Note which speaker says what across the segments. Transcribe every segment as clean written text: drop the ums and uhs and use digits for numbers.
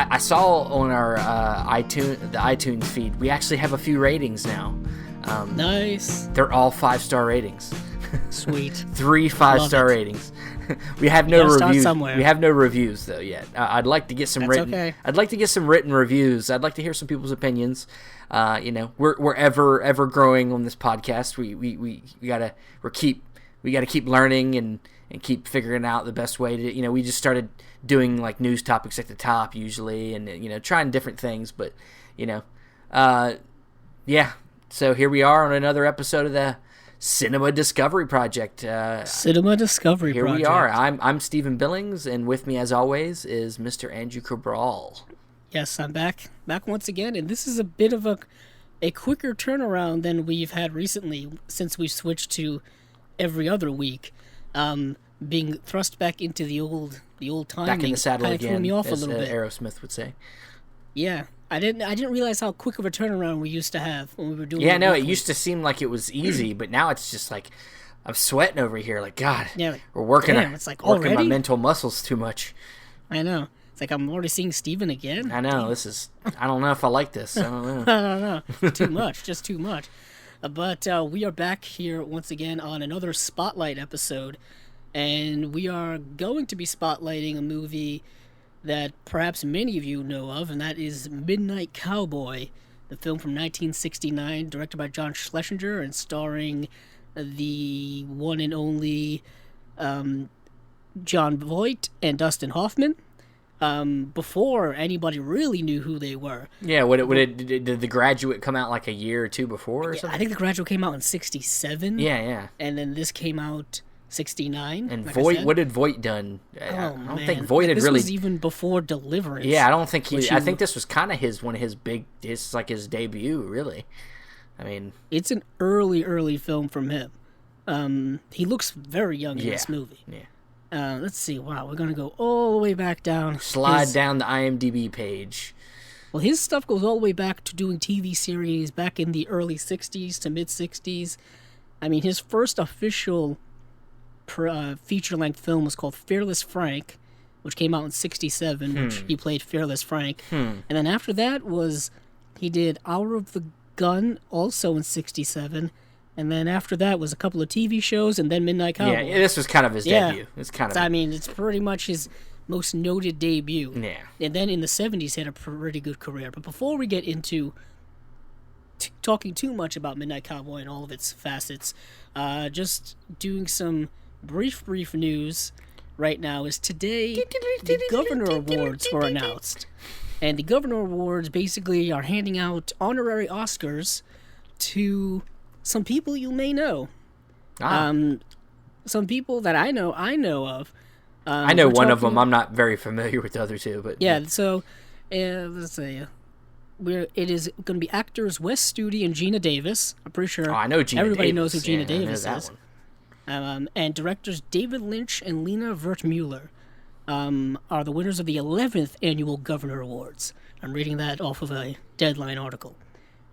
Speaker 1: I saw on our the iTunes feed, we actually have a few ratings now.
Speaker 2: Nice.
Speaker 1: They're all 5-star ratings.
Speaker 2: Sweet.
Speaker 1: 3 5-star ratings. We have no reviews.
Speaker 2: Somewhere.
Speaker 1: We have no reviews though yet. I'd like to get some written.
Speaker 2: Okay.
Speaker 1: I'd like to get some written reviews. I'd like to hear some people's opinions. We're ever growing on this podcast. We gotta keep learning and keep figuring out the best way to. We just started doing like news topics at the top usually, and trying different things. But yeah. So here we are on another episode of the Cinema Discovery Project.
Speaker 2: Cinema Discovery
Speaker 1: Here
Speaker 2: Project.
Speaker 1: we are. I'm Stephen Billings, and with me, as always, is Mr. Andrew Cabral.
Speaker 2: Yes, I'm back once again, and this is a bit of a quicker turnaround than we've had recently since we switched to every other week. Being thrust back into the old timing.
Speaker 1: Back in the saddle again,
Speaker 2: threw me off
Speaker 1: as
Speaker 2: a little bit.
Speaker 1: Aerosmith would say.
Speaker 2: Yeah. I didn't realize how quick of a turnaround we used to have when we were doing.
Speaker 1: Yeah, no, it used to seem like it was easy, but now it's just like I'm sweating over here. Like God,
Speaker 2: yeah,
Speaker 1: we're working.
Speaker 2: It's like
Speaker 1: working my
Speaker 2: already?
Speaker 1: mental muscles too much.
Speaker 2: I know. It's like I'm already seeing Steven again.
Speaker 1: I know. This is. I don't know if I like this. I don't know.
Speaker 2: I don't know. Too much. Just too much. But we are back here once again on another Spotlight episode, and we are going to be spotlighting a movie that perhaps many of you know of, and that is Midnight Cowboy, the film from 1969, directed by John Schlesinger and starring the one and only John Voight and Dustin Hoffman. Before anybody really knew who they were.
Speaker 1: Yeah, did The Graduate come out like a year or two before or something?
Speaker 2: I think The Graduate came out in 1967.
Speaker 1: Yeah.
Speaker 2: And then this came out 1969.
Speaker 1: And
Speaker 2: like
Speaker 1: Voight, what had Voight done? I don't think Voight had
Speaker 2: this
Speaker 1: really.
Speaker 2: This was even before Deliverance.
Speaker 1: Yeah, I don't think I think this was kind of one of his big. It's like his debut, really. I mean,
Speaker 2: it's an early film from him. He looks very young in this movie.
Speaker 1: Yeah.
Speaker 2: Let's see. Wow, we're gonna go all the way back down.
Speaker 1: Slide down the IMDb page.
Speaker 2: Well, his stuff goes all the way back to doing TV series back in the early 60s to mid 60s. I mean, his first official feature-length film was called Fearless Frank, which came out in 1967, which he played Fearless Frank. And then after that he did Hour of the Gun, also in 1967. And then after that was a couple of TV shows, and then Midnight Cowboy.
Speaker 1: Yeah, this was kind of his debut. It's kind of.
Speaker 2: I mean, it's pretty much his most noted debut.
Speaker 1: Yeah.
Speaker 2: And then in the 1970s, he had a pretty good career. But before we get into talking too much about Midnight Cowboy and all of its facets, just doing some brief news right now is today the Governor Awards were announced. And the Governor Awards basically are handing out honorary Oscars to some people you may know. Some people that I know of.
Speaker 1: I know one of them. I'm not very familiar with the other two, but
Speaker 2: yeah. So let's see. It is going to be actors Wes Studi and Gina Davis. I'm pretty sure
Speaker 1: I know Gina
Speaker 2: everybody
Speaker 1: Davis.
Speaker 2: knows who Gina Davis
Speaker 1: I know
Speaker 2: is. And directors David Lynch and Lena Wertmuller are the winners of the 11th Annual Governor Awards. I'm reading that off of a Deadline article.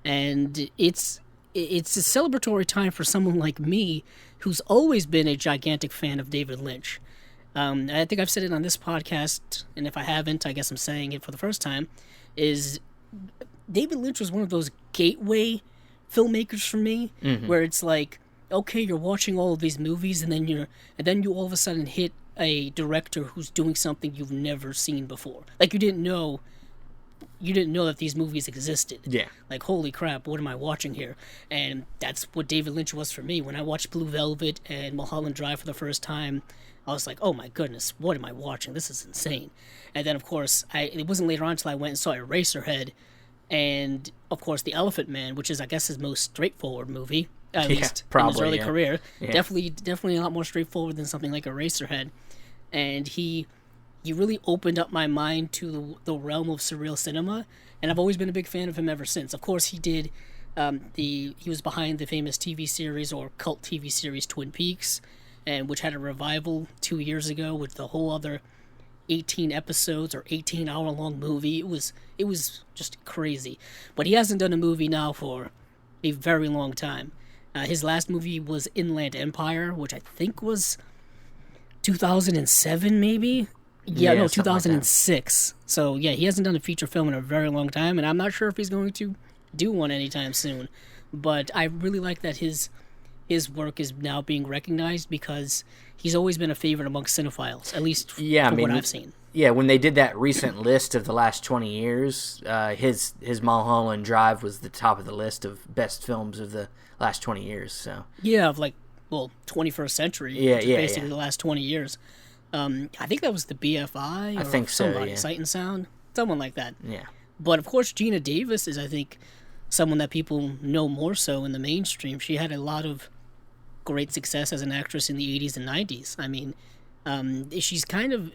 Speaker 2: And it's a celebratory time for someone like me who's always been a gigantic fan of David Lynch. I think I've said it on this podcast, and if I haven't, I guess I'm saying it for the first time, is David Lynch was one of those gateway filmmakers for me, where it's like, okay, you're watching all of these movies, and then you all of a sudden hit a director who's doing something you've never seen before. Like you didn't know that these movies existed.
Speaker 1: Yeah.
Speaker 2: Like, holy crap, what am I watching here? And that's what David Lynch was for me. When I watched Blue Velvet and Mulholland Drive for the first time, I was like, oh my goodness, what am I watching? This is insane. And then, of course, it wasn't later on until I went and saw Eraserhead, and, of course, The Elephant Man, which is, I guess, his most straightforward movie, at least in his early career. Yeah. Definitely a lot more straightforward than something like Eraserhead. And he really opened up my mind to the realm of surreal cinema, and I've always been a big fan of him ever since. Of course, he did he was behind the famous TV series or cult TV series Twin Peaks, and which had a revival 2 years ago with the whole other 18 episodes or 18-hour-long movie. It was just crazy. But he hasn't done a movie now for a very long time. His last movie was Inland Empire, which I think was 2007 maybe. Yeah, no,
Speaker 1: something like that.
Speaker 2: 2006. So, yeah, he hasn't done a feature film in a very long time, and I'm not sure if he's going to do one anytime soon. But I really like that his work is now being recognized because he's always been a favorite amongst cinephiles, at least from what I've seen.
Speaker 1: Yeah, when they did that recent list of the last 20 years, his Mulholland Drive was the top of the list of best films of the last 20 years. So
Speaker 2: yeah, of 21st century.
Speaker 1: Yeah,
Speaker 2: basically the last 20 years. I think that was the BFI. Or
Speaker 1: I think so.
Speaker 2: Somebody,
Speaker 1: Yeah.
Speaker 2: Sight and Sound, someone like that.
Speaker 1: Yeah.
Speaker 2: But of course, Gina Davis is, I think, someone that people know more so in the mainstream. She had a lot of great success as an actress in the 80s and 90s. I mean, she's kind of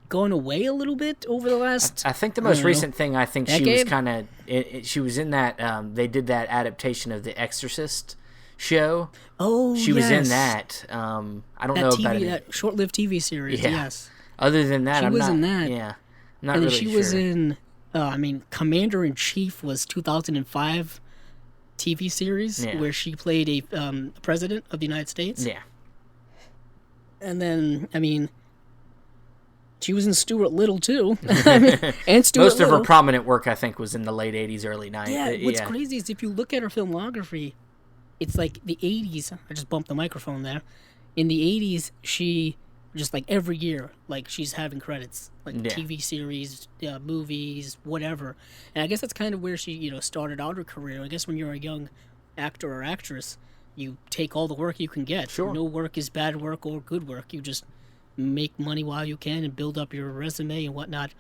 Speaker 2: gone away a little bit over the last.
Speaker 1: I think the most recent thing, I think
Speaker 2: decade?
Speaker 1: she was kind of. She was in that. They did that adaptation of The Exorcist show.
Speaker 2: Oh,
Speaker 1: she was in that. I don't know about it.
Speaker 2: That short-lived TV series.
Speaker 1: Yeah.
Speaker 2: Yes.
Speaker 1: Other than that,
Speaker 2: She
Speaker 1: I'm
Speaker 2: was
Speaker 1: not.
Speaker 2: in that.
Speaker 1: Yeah, not
Speaker 2: And then
Speaker 1: really
Speaker 2: she
Speaker 1: sure.
Speaker 2: was in. Commander in Chief was 2005 TV series where she played a president of the United States.
Speaker 1: Yeah.
Speaker 2: And then, she was in Stuart Little too. And Stuart
Speaker 1: Most of
Speaker 2: Little.
Speaker 1: her prominent work, I think, was in the late 80s, early 90s.
Speaker 2: Yeah, what's crazy is if you look at her filmography, it's like the 80s. I just bumped the microphone there. In the 80s, she just every year, she's having credits, TV series, movies, whatever. And I guess that's kind of where she, started out her career. I guess when you're a young actor or actress, you take all the work you can get.
Speaker 1: Sure.
Speaker 2: No work is bad work or good work. You just make money while you can and build up your resume and whatnot.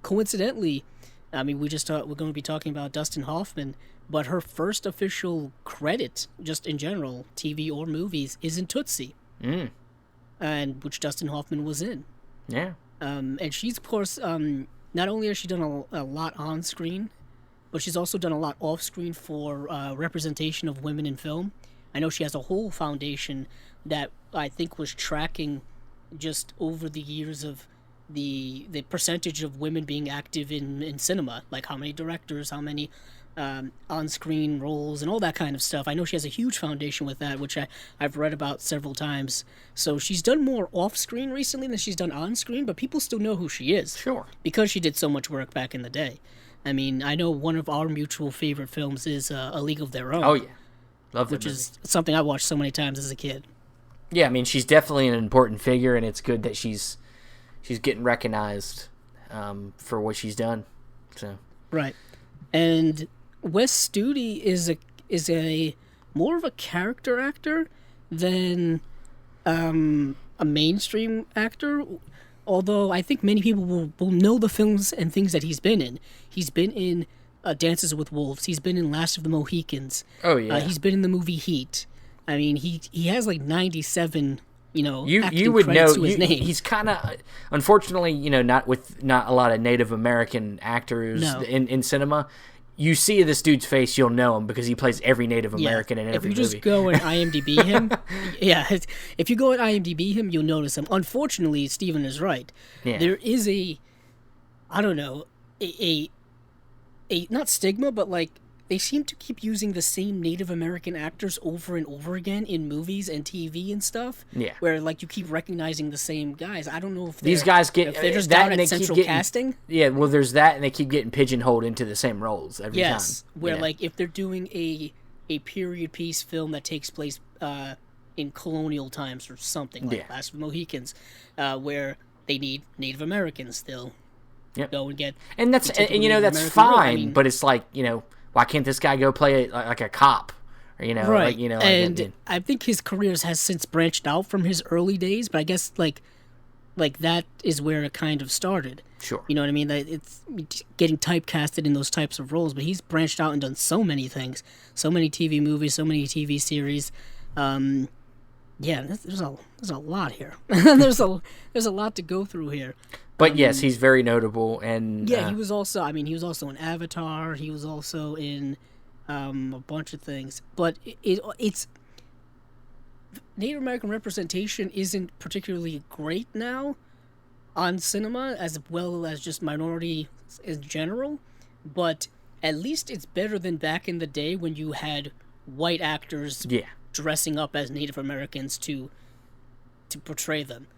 Speaker 2: Coincidentally, we're going to be talking about Dustin Hoffman, but her first official credit, just in general, TV or movies, is in Tootsie. And which Dustin Hoffman was in.
Speaker 1: Yeah.
Speaker 2: And she's, of course, not only has she done a lot on screen, but she's also done a lot off screen for representation of women in film. I know she has a whole foundation that I think was tracking just over the years of the percentage of women being active in cinema, like how many directors, how many on-screen roles, and all that kind of stuff. I know she has a huge foundation with that, which I've read about several times. So she's done more off-screen recently than she's done on-screen, but people still know who she is.
Speaker 1: Sure.
Speaker 2: Because she did so much work back in the day. I know one of our mutual favorite films is A League of Their Own.
Speaker 1: Oh, yeah. Love that
Speaker 2: Which
Speaker 1: movie.
Speaker 2: is something I watched so many times as a kid.
Speaker 1: Yeah, she's definitely an important figure, and it's good that she's getting recognized for what she's done. So.
Speaker 2: Right. And Wes Studi is a more of a character actor than a mainstream actor, although I think many people will know the films and things that he's been in. He's been in Dances with Wolves. He's been in Last of the Mohicans.
Speaker 1: Oh, yeah.
Speaker 2: He's been in the movie Heat. He has 97
Speaker 1: you
Speaker 2: acting
Speaker 1: would
Speaker 2: credits
Speaker 1: know
Speaker 2: to his name.
Speaker 1: he's kind of unfortunately not a lot of Native American actors in cinema. You see this dude's face, you'll know him because he plays every Native American in every movie.
Speaker 2: If you just go and IMDb him, if you go and IMDb him, you'll notice him. Unfortunately, Steven is right.
Speaker 1: Yeah.
Speaker 2: There is a not stigma, but they seem to keep using the same Native American actors over and over again in movies and TV and stuff.
Speaker 1: Yeah.
Speaker 2: Where you keep recognizing the same guys. I don't know if
Speaker 1: these guys get
Speaker 2: if they're just
Speaker 1: that
Speaker 2: down
Speaker 1: and
Speaker 2: at
Speaker 1: they keep
Speaker 2: central
Speaker 1: getting,
Speaker 2: casting.
Speaker 1: Yeah, well, there's that, and they keep getting pigeonholed into the same roles every time.
Speaker 2: Yes, where if they're doing a period piece film that takes place in colonial times or something Last of the Mohicans, where they need Native Americans still.
Speaker 1: Yep.
Speaker 2: Go and get,
Speaker 1: and that's
Speaker 2: that's
Speaker 1: American fine, but it's why can't this guy go play like a cop? Or,
Speaker 2: right. I think his career has since branched out from his early days, but I guess like that is where it kind of started.
Speaker 1: Sure.
Speaker 2: You know what I mean? It's getting typecasted in those types of roles, but he's branched out and done so many things, so many TV movies, so many TV series. There's a lot here. there's a lot to go through here.
Speaker 1: But yes, he's very notable, and
Speaker 2: he was also. He was also in Avatar. He was also in a bunch of things. But it's Native American representation isn't particularly great now on cinema, as well as just minority in general. But at least it's better than back in the day when you had white actors dressing up as Native Americans to portray them.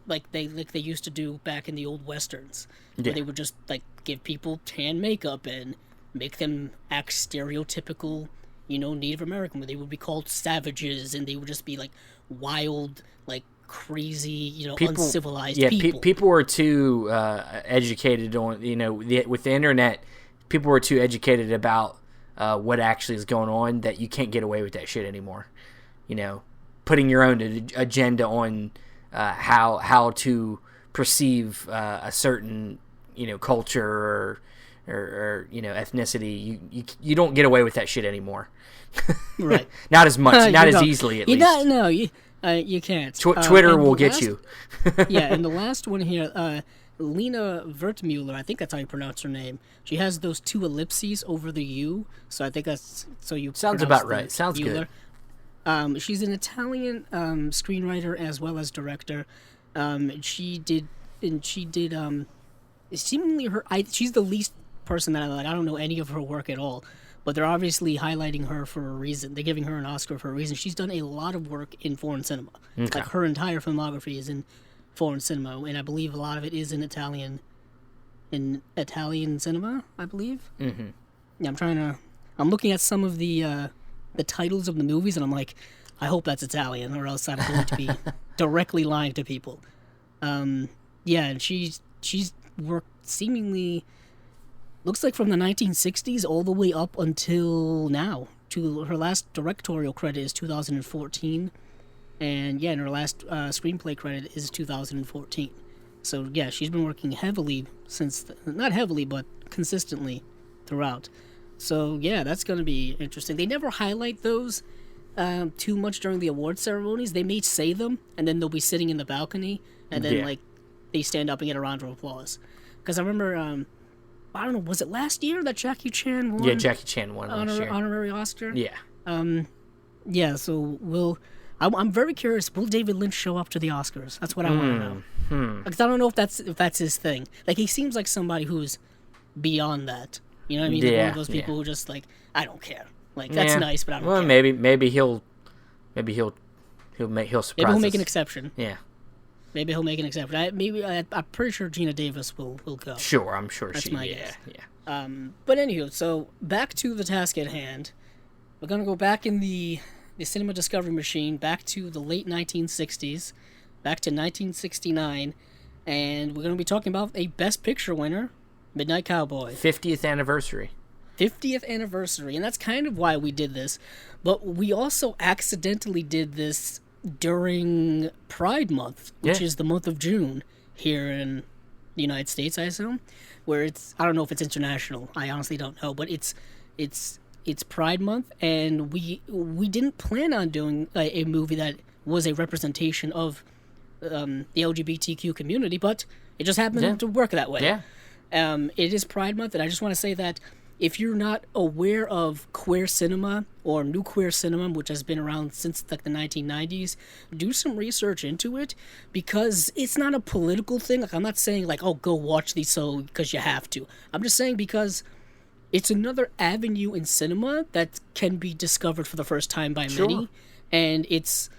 Speaker 2: like they used to do back in the old westerns,
Speaker 1: Yeah.
Speaker 2: where they would just like give people tan makeup and make them act stereotypical, Native American, where they would be called savages and they would just be like wild, like crazy, uncivilized people.
Speaker 1: People were too educated on, with the internet. People were too educated about what actually is going on that you can't get away with that shit anymore. Putting your own agenda on how to perceive a certain culture or ethnicity. You don't get away with that shit anymore.
Speaker 2: Right.
Speaker 1: Not as much, not as easily at least.
Speaker 2: You can't.
Speaker 1: Twitter will get you.
Speaker 2: Yeah, and the last one here, Lena Wertmuller, I think that's how you pronounce her name. She has those two ellipses over the U, so I think that's so you.
Speaker 1: Sounds about right. Sounds
Speaker 2: Mueller.
Speaker 1: good.
Speaker 2: She's an Italian screenwriter as well as director. She did seemingly she's the least person that I like. I don't know any of her work at all, but they're obviously highlighting her for a reason. They're giving her an Oscar for a reason. She's done a lot of work in foreign cinema.
Speaker 1: Okay.
Speaker 2: Like her entire filmography is in foreign cinema, and I believe a lot of it is in Italian cinema, I believe.
Speaker 1: Mm-hmm.
Speaker 2: Yeah, I'm looking at some of the titles of the movies, and I'm like, I hope that's Italian, or else I'm going to be directly lying to people. Yeah, and she's worked seemingly, looks like from the 1960s all the way up until now. To her last directorial credit is 2014, and yeah, and her last screenplay credit is 2014. So yeah, she's been working heavily not heavily, but consistently throughout. So yeah, that's going to be interesting. They never highlight those too much during the award ceremonies. They may say them, and then they'll be sitting in the balcony, and then like they stand up and get a round of applause. Because I remember, I don't know, was it last year that Jackie Chan won?
Speaker 1: Yeah, Jackie Chan won last year.
Speaker 2: Honorary Oscar.
Speaker 1: Yeah.
Speaker 2: Yeah. So I'm very curious. Will David Lynch show up to the Oscars? That's what I want to know. Because I don't know if that's his thing. Like, he seems like somebody who's beyond that. You know what I mean? Like one of those people who just like, I don't care. Like, that's nice, but I don't care.
Speaker 1: Well, maybe he'll surprise
Speaker 2: Maybe he'll
Speaker 1: us.
Speaker 2: make an exception.
Speaker 1: Yeah.
Speaker 2: Maybe he'll make an exception. I'm pretty sure Gina Davis will go.
Speaker 1: Sure, I'm sure
Speaker 2: That's my guess.
Speaker 1: Yeah.
Speaker 2: But anywho, so back to the task at hand. We're gonna go back in the cinema discovery machine, back to the late 1960s, back to 1969, and we're gonna be talking about a Best Picture winner, Midnight Cowboy.
Speaker 1: 50th anniversary.
Speaker 2: 50th anniversary, and that's kind of why we did this. But we also accidentally did this during Pride Month, which is the month of June here in the United States, I assume, where I don't know if it's international. I honestly don't know, but it's Pride Month, and we didn't plan on doing a movie that was a representation of the LGBTQ community, but it just happened to work that way.
Speaker 1: Yeah.
Speaker 2: It is Pride Month, and I just want to say that if you're not aware of queer cinema or new queer cinema, which has been around since like the 1990s, do some research into it, because it's not a political thing. Like, I'm not saying like, oh, go watch these because you have to. I'm just saying because it's another avenue in cinema that can be discovered for the first time by many, and it's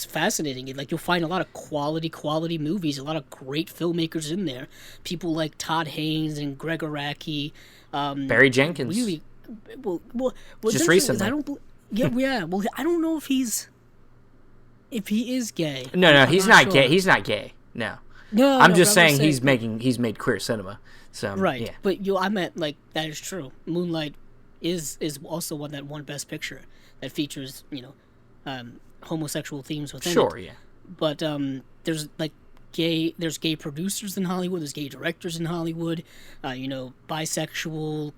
Speaker 2: fascinating. Like, you'll find a lot of quality movies, a lot of great filmmakers in there. People like Todd Haynes and Greg Araki,
Speaker 1: Barry Jenkins.
Speaker 2: Really, well,
Speaker 1: just recently.
Speaker 2: I don't. Well, I don't know if he is gay.
Speaker 1: No, he's not gay. He's not gay. No. I'm just saying he's made queer cinema. So
Speaker 2: right.
Speaker 1: Yeah.
Speaker 2: But I meant like that is true. Moonlight is also one that won Best Picture that features homosexual themes within it.
Speaker 1: Sure. Yeah.
Speaker 2: But there's gay producers in Hollywood, there's gay directors in Hollywood, bisexual,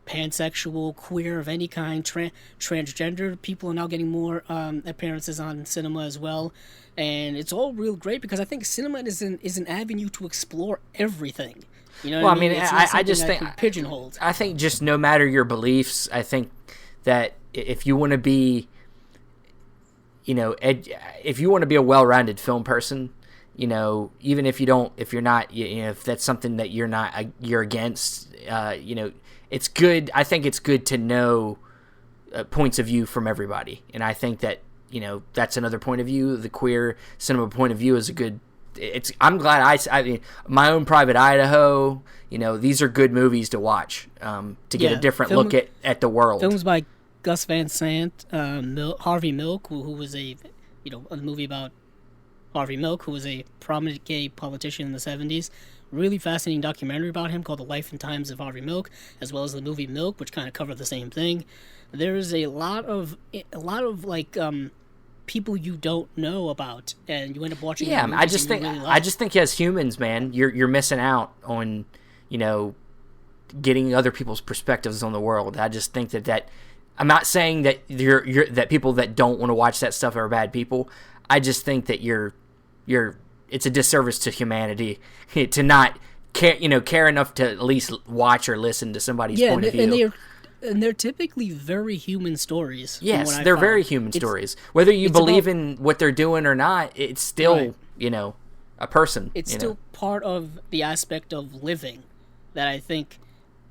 Speaker 2: pansexual, queer of any kind, transgender people are now getting more appearances on cinema as well, and it's all real great because I think cinema is an avenue to explore everything. You know what I mean?
Speaker 1: I just think
Speaker 2: pigeonholed.
Speaker 1: I think just no matter your beliefs, I think that if you want to be, if you want to be a well-rounded film person, even if you're not, if that's something that you're against, it's good. I think it's good to know points of view from everybody, and I think that that's another point of view. The queer cinema point of view is a good I'm glad I mean, My Own Private Idaho. These are good movies to watch to get a different look at the world.
Speaker 2: Films by Gus Van Sant, Harvey Milk, who was a movie about Harvey Milk, who was a prominent gay politician in the 70s. Really fascinating documentary about him called The Life and Times of Harvey Milk, as well as the movie Milk, which kind of covered the same thing. There's a lot of like people you don't know about, and you end up watching.
Speaker 1: Yeah, I just think as humans, man, you're missing out on getting other people's perspectives on the world. I just think that I'm not saying that you're that people that don't want to watch that stuff are bad people. I just think that it's a disservice to humanity to not care enough to at least watch or listen to somebody's point of view.
Speaker 2: And they're typically very human stories.
Speaker 1: Yes, they're very human stories. Whether you believe in what they're doing or not, it's still, a person.
Speaker 2: It's still part of the aspect of living that I think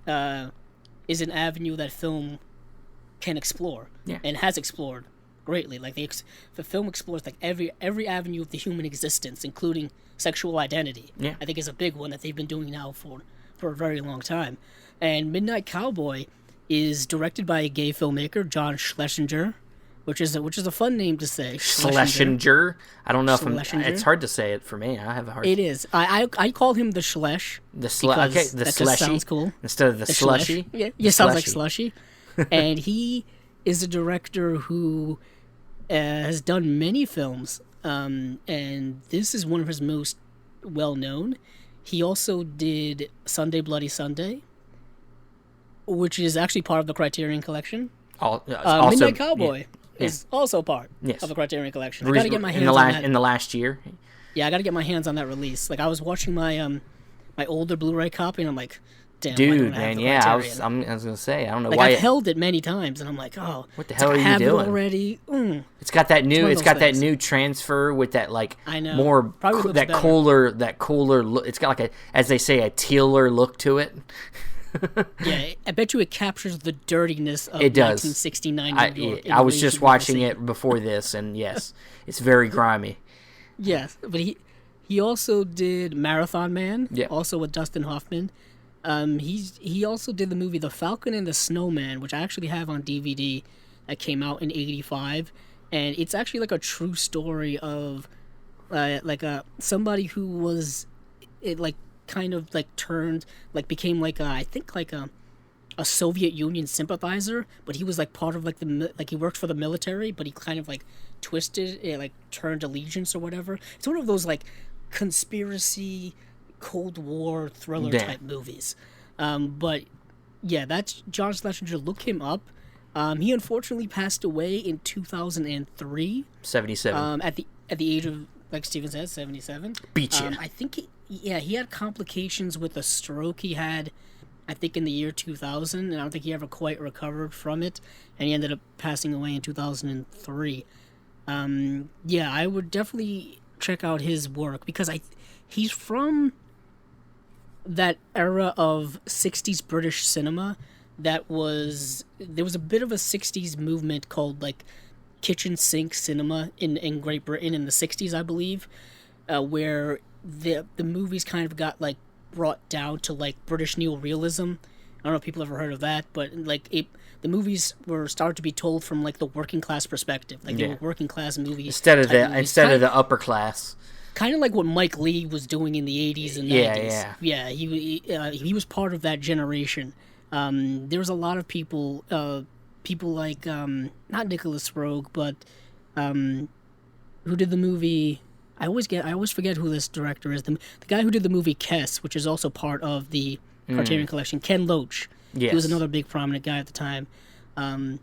Speaker 2: is an avenue that film can explore and has explored greatly. Like the film explores like every avenue of the human existence, including sexual identity.
Speaker 1: Yeah.
Speaker 2: I think is a big one that they've been doing now for a very long time. And Midnight Cowboy is directed by a gay filmmaker, John Schlesinger, which is a fun name to say.
Speaker 1: Schlesinger. I don't know if it's hard to say it for me. I have a hard.
Speaker 2: It is. I call him the Schlesh.
Speaker 1: The Schlesh.
Speaker 2: That just sounds cool.
Speaker 1: Instead of the slushy.
Speaker 2: Yeah, sounds like slushy. And he is a director who has done many films, and this is one of his most well known. He also did Sunday Bloody Sunday, which is actually part of the Criterion Collection. Midnight Cowboy is also part of the Criterion Collection. I got to get my hands on that.
Speaker 1: In the last year?
Speaker 2: Yeah, I got to get my hands on that release. Like, I was watching my my older Blu-ray copy, and I'm like, damn,
Speaker 1: dude, man, I was going to say, I don't know
Speaker 2: like,
Speaker 1: why.
Speaker 2: I've held it many times, and I'm like, oh,
Speaker 1: what the hell are you
Speaker 2: have
Speaker 1: doing?
Speaker 2: It already.
Speaker 1: It's got that new. It's got that new transfer with that
Speaker 2: I know.
Speaker 1: More that cooler look. It's got like as they say, a tealer look to it.
Speaker 2: Yeah, I bet you it captures the dirtiness of
Speaker 1: it does.
Speaker 2: 1969 New York.
Speaker 1: I was just watching it before this, and yes, it's very grimy.
Speaker 2: Yes, but he also did Marathon Man, also with Dustin Hoffman. He also did the movie The Falcon and the Snowman, which I actually have on DVD that came out in '85, and it's actually like a true story of somebody who was became like a Soviet Union sympathizer, but he was like part of he worked for the military, but he kind of like twisted it, turned allegiance or whatever. It's one of those like conspiracy Cold War thriller type movies. But yeah, that's John Schlesinger. Look him up. He unfortunately passed away in 2003.
Speaker 1: 77.
Speaker 2: At the age of, like Steven said, 77.
Speaker 1: Beat you.
Speaker 2: I think he had complications with a stroke he had, I think, in the year 2000, and I don't think he ever quite recovered from it, and he ended up passing away in 2003. I would definitely check out his work, because he's from that era of 60s British cinema there was a bit of a 60s movement called like kitchen sink cinema in Great Britain in the 60s, I believe, where the movies kind of got like brought down to like British neorealism. I don't know if people ever heard of that, but like the movies were started to be told from like the working class perspective, like they were working class movies
Speaker 1: instead of the upper class.
Speaker 2: Kind of like what Mike Lee was doing in the 80s and 90s. Yeah, he was part of that generation. There was a lot of people like not Nicholas Roeg, but who did the movie? I always forget who this director is. The guy who did the movie Kess, which is also part of the Criterion Collection. Ken Loach.
Speaker 1: Yes.
Speaker 2: He was another big prominent guy at the time. So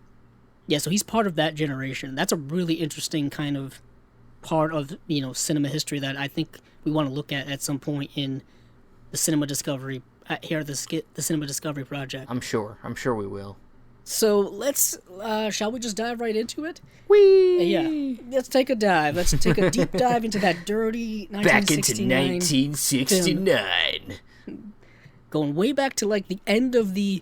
Speaker 2: he's part of that generation. That's a really interesting kind of part of cinema history that I think we want to look at some point in the Cinema Discovery the Cinema Discovery Project.
Speaker 1: I'm sure we will.
Speaker 2: So let's shall we just dive right into it?
Speaker 1: Whee!
Speaker 2: Yeah, let's take a dive. Let's take a deep dive into that dirty 1969
Speaker 1: back into 1969.
Speaker 2: Going way back to like the end of the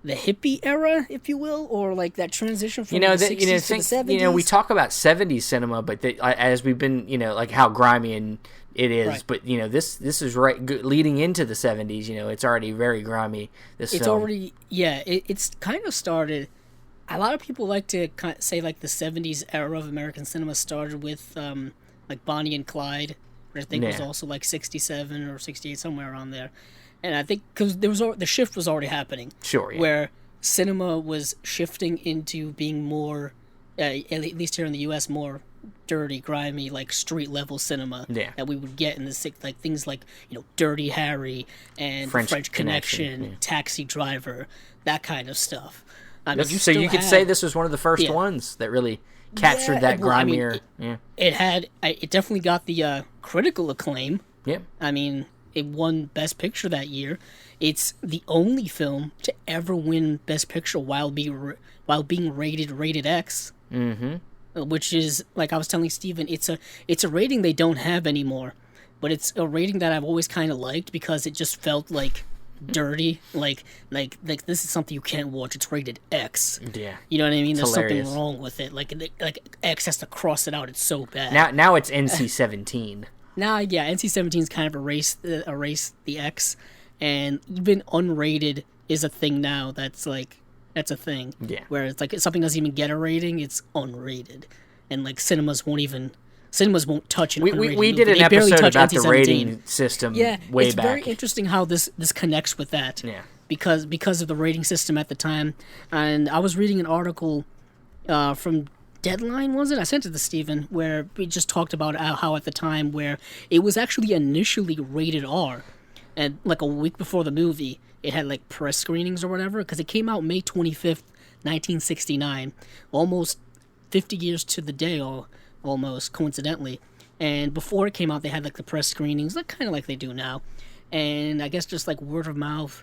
Speaker 2: the hippie era, if you will, or like that transition from the 60s to the 70s.
Speaker 1: We talk about 70s cinema, but as we've been, like how grimy and it is,
Speaker 2: Right.
Speaker 1: but this is leading into the 70s. It's already very grimy. It's film.
Speaker 2: Already, yeah. It's kind of started. A lot of people like to say like the 70s era of American cinema started with like Bonnie and Clyde, which I think was also like 67 or 68, somewhere around there. And I think because the shift was already happening.
Speaker 1: Sure, yeah.
Speaker 2: Where cinema was shifting into being more, at least here in the U.S., more dirty, grimy, like street level cinema that we would get in the like things like Dirty Harry and French Connection, Taxi Driver, that kind of stuff. I mean,
Speaker 1: so you could say this was one of the first ones that really captured that grimier.
Speaker 2: It definitely got the critical acclaim.
Speaker 1: Yeah.
Speaker 2: I mean, it won Best Picture that year. It's the only film to ever win Best Picture while being rated X.
Speaker 1: Mm-hmm.
Speaker 2: Which is, like I was telling Steven, it's a rating they don't have anymore, but it's a rating that I've always kind of liked because it just felt like dirty, like this is something you can't watch. It's rated X.
Speaker 1: Yeah.
Speaker 2: You know what I mean? There's
Speaker 1: hilarious.
Speaker 2: something wrong with it. Like X has to cross it out. It's so bad.
Speaker 1: Now it's NC-17.
Speaker 2: Now, yeah, NC-17's kind of erased the X, and even unrated is a thing now. That's a thing.
Speaker 1: Yeah.
Speaker 2: Where it's like if something doesn't even get a rating, it's unrated, and like cinemas won't touch an unrated
Speaker 1: we did
Speaker 2: movie.
Speaker 1: an
Speaker 2: They barely
Speaker 1: episode
Speaker 2: touch
Speaker 1: about the
Speaker 2: NC-17.
Speaker 1: rating system.
Speaker 2: Yeah,
Speaker 1: way
Speaker 2: it's
Speaker 1: back.
Speaker 2: very interesting how this connects with that.
Speaker 1: Yeah.
Speaker 2: Because of the rating system at the time, and I was reading an article from Deadline, was it? I sent it to Steven, where we just talked about how at the time where it was actually initially rated R, and like a week before the movie, it had like press screenings or whatever, because it came out May 25th, 1969, almost 50 years to the day, almost coincidentally. And before it came out, they had like the press screenings, like kind of like they do now. And I guess just like word of mouth,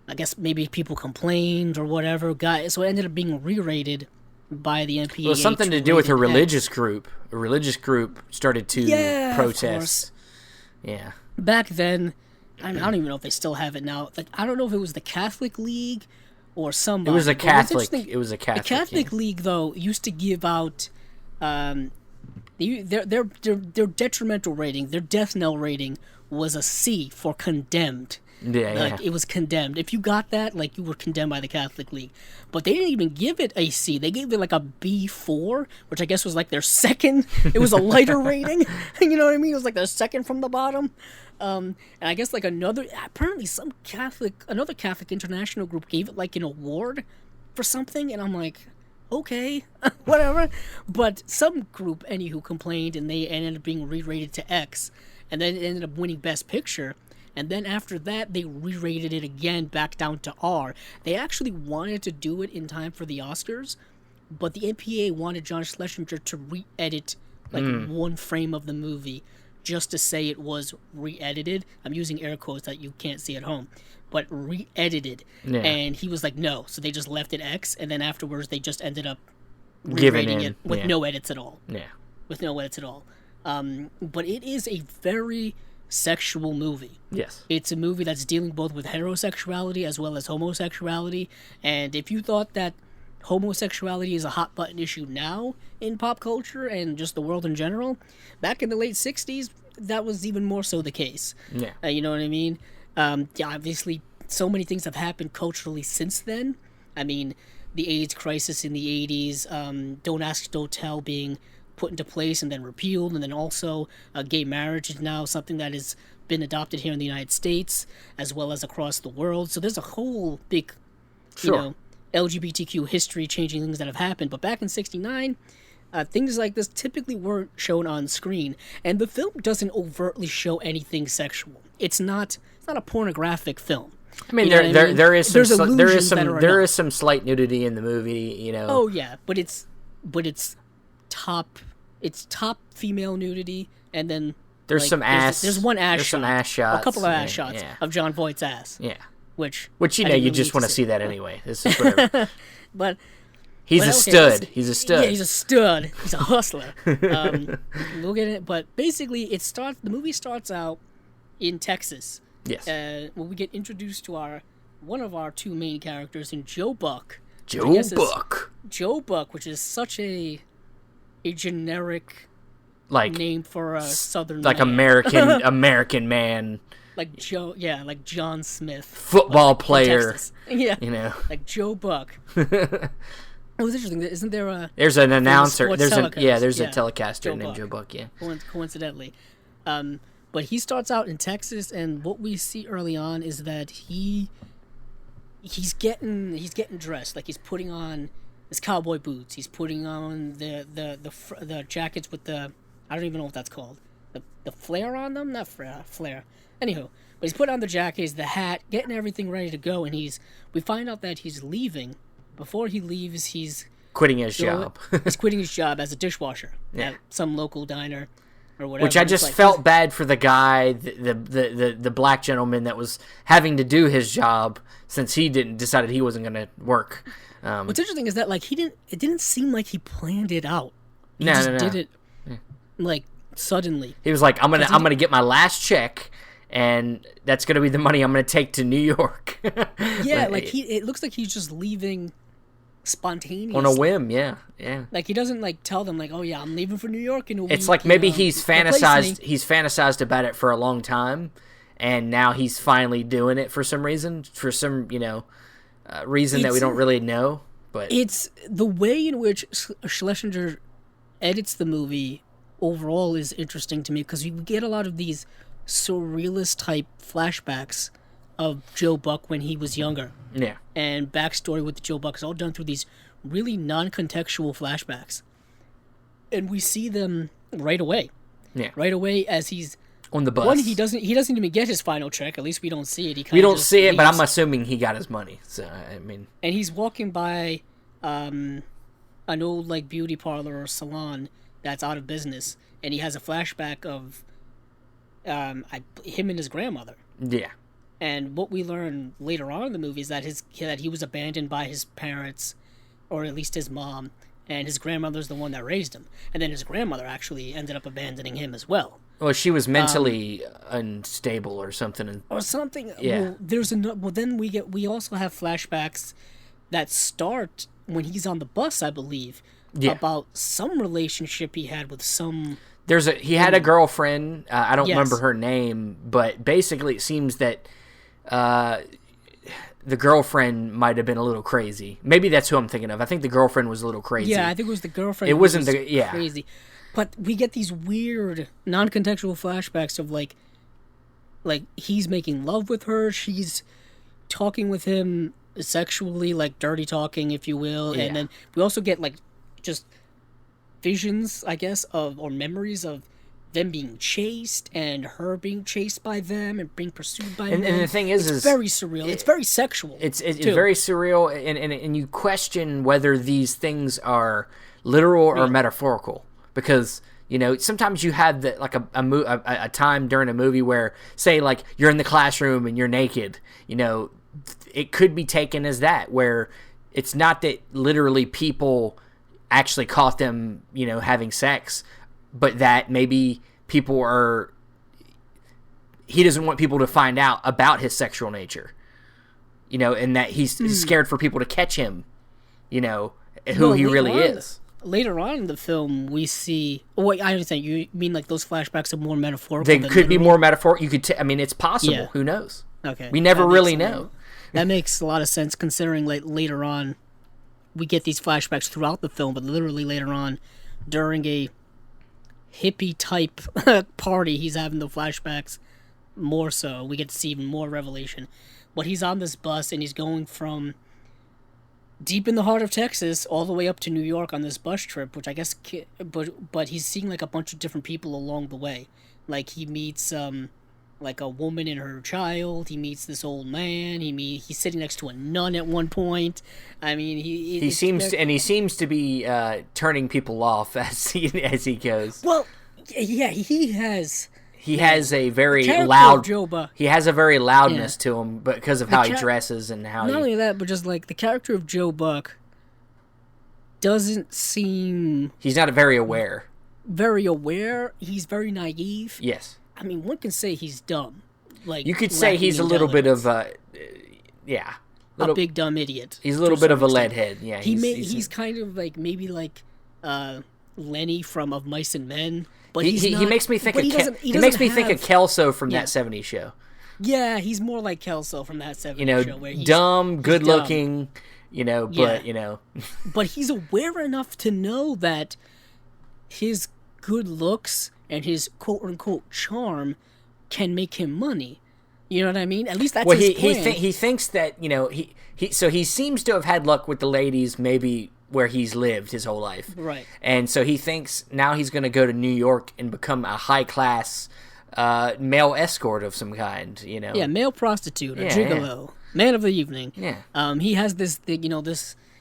Speaker 2: I guess maybe people complained or whatever, so it ended up being re-rated by the MPAA.
Speaker 1: Well, something to do with a religious group. A religious group started to protest. Yeah.
Speaker 2: Back then, I don't even know if they still have it now. Like, I don't know if it was the Catholic League or somebody.
Speaker 1: It was a Catholic.
Speaker 2: The Catholic
Speaker 1: yeah.
Speaker 2: League, though, used to give out their detrimental rating, their death knell rating was a C for condemned.
Speaker 1: Yeah,
Speaker 2: It was condemned. If you got that, like, you were condemned by the Catholic League. But they didn't even give it a C. They gave it like a B4, which I guess was like their second. It was a lighter rating. You know what I mean? It was like their second from the bottom. And I guess like another Catholic international group gave it like an award for something, and I'm like, okay, whatever. But some group, anywho, complained, and they ended up being re-rated to X, and then it ended up winning Best Picture. And then after that, they re-rated it again back down to R. They actually wanted to do it in time for the Oscars, but the MPAA wanted John Schlesinger to re-edit like one frame of the movie just to say it was re-edited. I'm using air quotes that you can't see at home, but re-edited. Yeah. And he was like, no. So they just left it X, and then afterwards they just ended up re-rating it with no edits at all.
Speaker 1: Yeah.
Speaker 2: With no edits at all. But it is a very sexual movie.
Speaker 1: Yes.
Speaker 2: It's a movie that's dealing both with heterosexuality as well as homosexuality. And if you thought that homosexuality is a hot button issue now in pop culture and just the world in general, back in the late 60s, that was even more so the case.
Speaker 1: Yeah.
Speaker 2: You know what I mean? Obviously, so many things have happened culturally since then. I mean, the AIDS crisis in the 80s, Don't Ask, Don't Tell being put into place and then repealed, and then also gay marriage is now something that has been adopted here in the United States as well as across the world. So there's a whole big, LGBTQ history changing things that have happened. But back in '69, things like this typically weren't shown on screen, and the film doesn't overtly show anything sexual. It's not a pornographic film.
Speaker 1: I mean, there is some slight nudity in the movie, you know.
Speaker 2: Oh yeah, but it's top female nudity, and then
Speaker 1: there's some ass.
Speaker 2: There's one ass
Speaker 1: there's
Speaker 2: shot.
Speaker 1: Some ass shots.
Speaker 2: A couple of ass shots of John Voight's ass.
Speaker 1: Yeah.
Speaker 2: Which
Speaker 1: you know, you just want to see that anyway. This is whatever.
Speaker 2: but
Speaker 1: he's a stud. He's a stud.
Speaker 2: Yeah, he's a stud. He's a hustler. We'll get it. But basically, the movie starts out in Texas.
Speaker 1: Yes.
Speaker 2: When we get introduced to our one of our two main characters in Joe Buck.
Speaker 1: Joe Buck.
Speaker 2: Joe Buck, which is such a generic
Speaker 1: like
Speaker 2: name for a southern
Speaker 1: like
Speaker 2: man.
Speaker 1: American man.
Speaker 2: Like Joe, yeah, like John Smith,
Speaker 1: football player.
Speaker 2: Yeah,
Speaker 1: you know,
Speaker 2: like Joe Buck. It was interesting. Isn't there a?
Speaker 1: There's an announcer. There's a telecaster
Speaker 2: Joe
Speaker 1: named
Speaker 2: Buck.
Speaker 1: Joe Buck. Yeah,
Speaker 2: coincidentally, but he starts out in Texas, and what we see early on is that he's getting dressed, like he's putting on his cowboy boots. He's putting on the jackets with the, I don't even know what that's called, the flare on them, not flare. Anywho, but he's putting on the jackets, the hat, getting everything ready to go, and we find out that he's leaving. Before he leaves, he's
Speaker 1: quitting his job.
Speaker 2: He's quitting his job as a dishwasher at some local diner or whatever.
Speaker 1: Which I just felt bad for the guy, the black gentleman that was having to do his job since he decided he wasn't going to work.
Speaker 2: What's interesting is that like it didn't seem like he planned it out. He did it like suddenly.
Speaker 1: He was like, I'm gonna get my last check, and that's gonna be the money I'm gonna take to New York.
Speaker 2: Yeah, like it looks like he's just leaving spontaneously
Speaker 1: on a whim. Yeah.
Speaker 2: Like he doesn't like tell them like, oh yeah, I'm leaving for New York in a week.
Speaker 1: It's like maybe he's fantasized about it for a long time, and now he's finally doing it for some reason, reason that we don't really know. But
Speaker 2: it's the way in which Schlesinger edits the movie overall is interesting to me, because you get a lot of these surrealist type flashbacks of Joe Buck when he was younger.
Speaker 1: Yeah.
Speaker 2: And backstory with Joe Buck is all done through these really non-contextual flashbacks. And we see them right away.
Speaker 1: Yeah.
Speaker 2: Right away as he's
Speaker 1: on the bus.
Speaker 2: One, he doesn't even get his final check. At least we don't see it.
Speaker 1: We don't see it, but I'm assuming he got his money. So I mean,
Speaker 2: and he's walking by an old like beauty parlor or salon that's out of business, and he has a flashback of him and his grandmother.
Speaker 1: Yeah.
Speaker 2: And what we learn later on in the movie is that that he was abandoned by his parents, or at least his mom, and his grandmother's the one that raised him. And then his grandmother actually ended up abandoning him as well.
Speaker 1: Well, she was mentally unstable or something.
Speaker 2: Or something.
Speaker 1: Yeah.
Speaker 2: Well, then we also have flashbacks that start when he's on the bus, I believe, about some relationship he had with some.
Speaker 1: He had a girlfriend. I don't remember her name, but basically it seems that the girlfriend might have been a little crazy. Maybe that's who I'm thinking of. I think the girlfriend was a little crazy.
Speaker 2: Yeah, I think it was the girlfriend.
Speaker 1: It wasn't
Speaker 2: crazy. But we get these weird non-contextual flashbacks of like he's making love with her, she's talking with him sexually, like dirty talking, if you will, and then we also get like just visions, I guess, or memories of them being chased and her being chased by them and being pursued by them.
Speaker 1: And the thing is,
Speaker 2: it's very surreal. It's very sexual.
Speaker 1: It's very surreal, and you question whether these things are literal or metaphorical, because sometimes you have a time during a movie where, say, like you're in the classroom and you're naked. It could be taken as that, where it's not that literally people actually caught them, having sex, but that maybe he doesn't want people to find out about his sexual nature, and that he's scared for people to catch him, who he really is.
Speaker 2: Later on in the film, we see. Oh, I understand. You mean like those flashbacks are more metaphorical?
Speaker 1: They could be more metaphorical. You could. It's possible. Yeah. Who knows?
Speaker 2: Okay.
Speaker 1: We never really know.
Speaker 2: That makes a lot of sense, considering like later on, we get these flashbacks throughout the film, but literally later on, during a hippie type party, he's having the flashbacks more so. We get to see even more revelation. But he's on this bus and he's going from deep in the heart of Texas all the way up to New York on this bus trip, which I guess, but he's seeing like a bunch of different people along the way. Like he meets like a woman and her child. He meets this old man. He's sitting next to a nun at one point. I mean, he seems to be turning people off as he goes. Well, yeah, he has.
Speaker 1: He has a very loud.
Speaker 2: He
Speaker 1: has a very loudness to him, because of how he dresses and how.
Speaker 2: Not only that, but just like the character of Joe Buck doesn't seem.
Speaker 1: He's not very aware.
Speaker 2: Very aware. He's very naive.
Speaker 1: Yes.
Speaker 2: I mean, one can say he's dumb. Like
Speaker 1: you could say he's a little bit of yeah.
Speaker 2: A big dumb idiot.
Speaker 1: He's a little bit of a lead head. Yeah,
Speaker 2: he's kind of like maybe like Lenny from Of Mice and Men, but he
Speaker 1: makes me think of Kelso from that '70s show.
Speaker 2: Yeah, he's more like Kelso from that '70s show, where he's
Speaker 1: dumb, good looking, but
Speaker 2: but he's aware enough to know that his good looks and his quote unquote charm can make him money. You know what I mean? At least that's his plan.
Speaker 1: He thinks that, so he seems to have had luck with the ladies maybe where he's lived his whole life.
Speaker 2: Right.
Speaker 1: And so he thinks now he's going to go to New York and become a high-class male escort of some kind,
Speaker 2: Yeah, male prostitute, a gigolo, man of the evening.
Speaker 1: Yeah.
Speaker 2: He has this thing,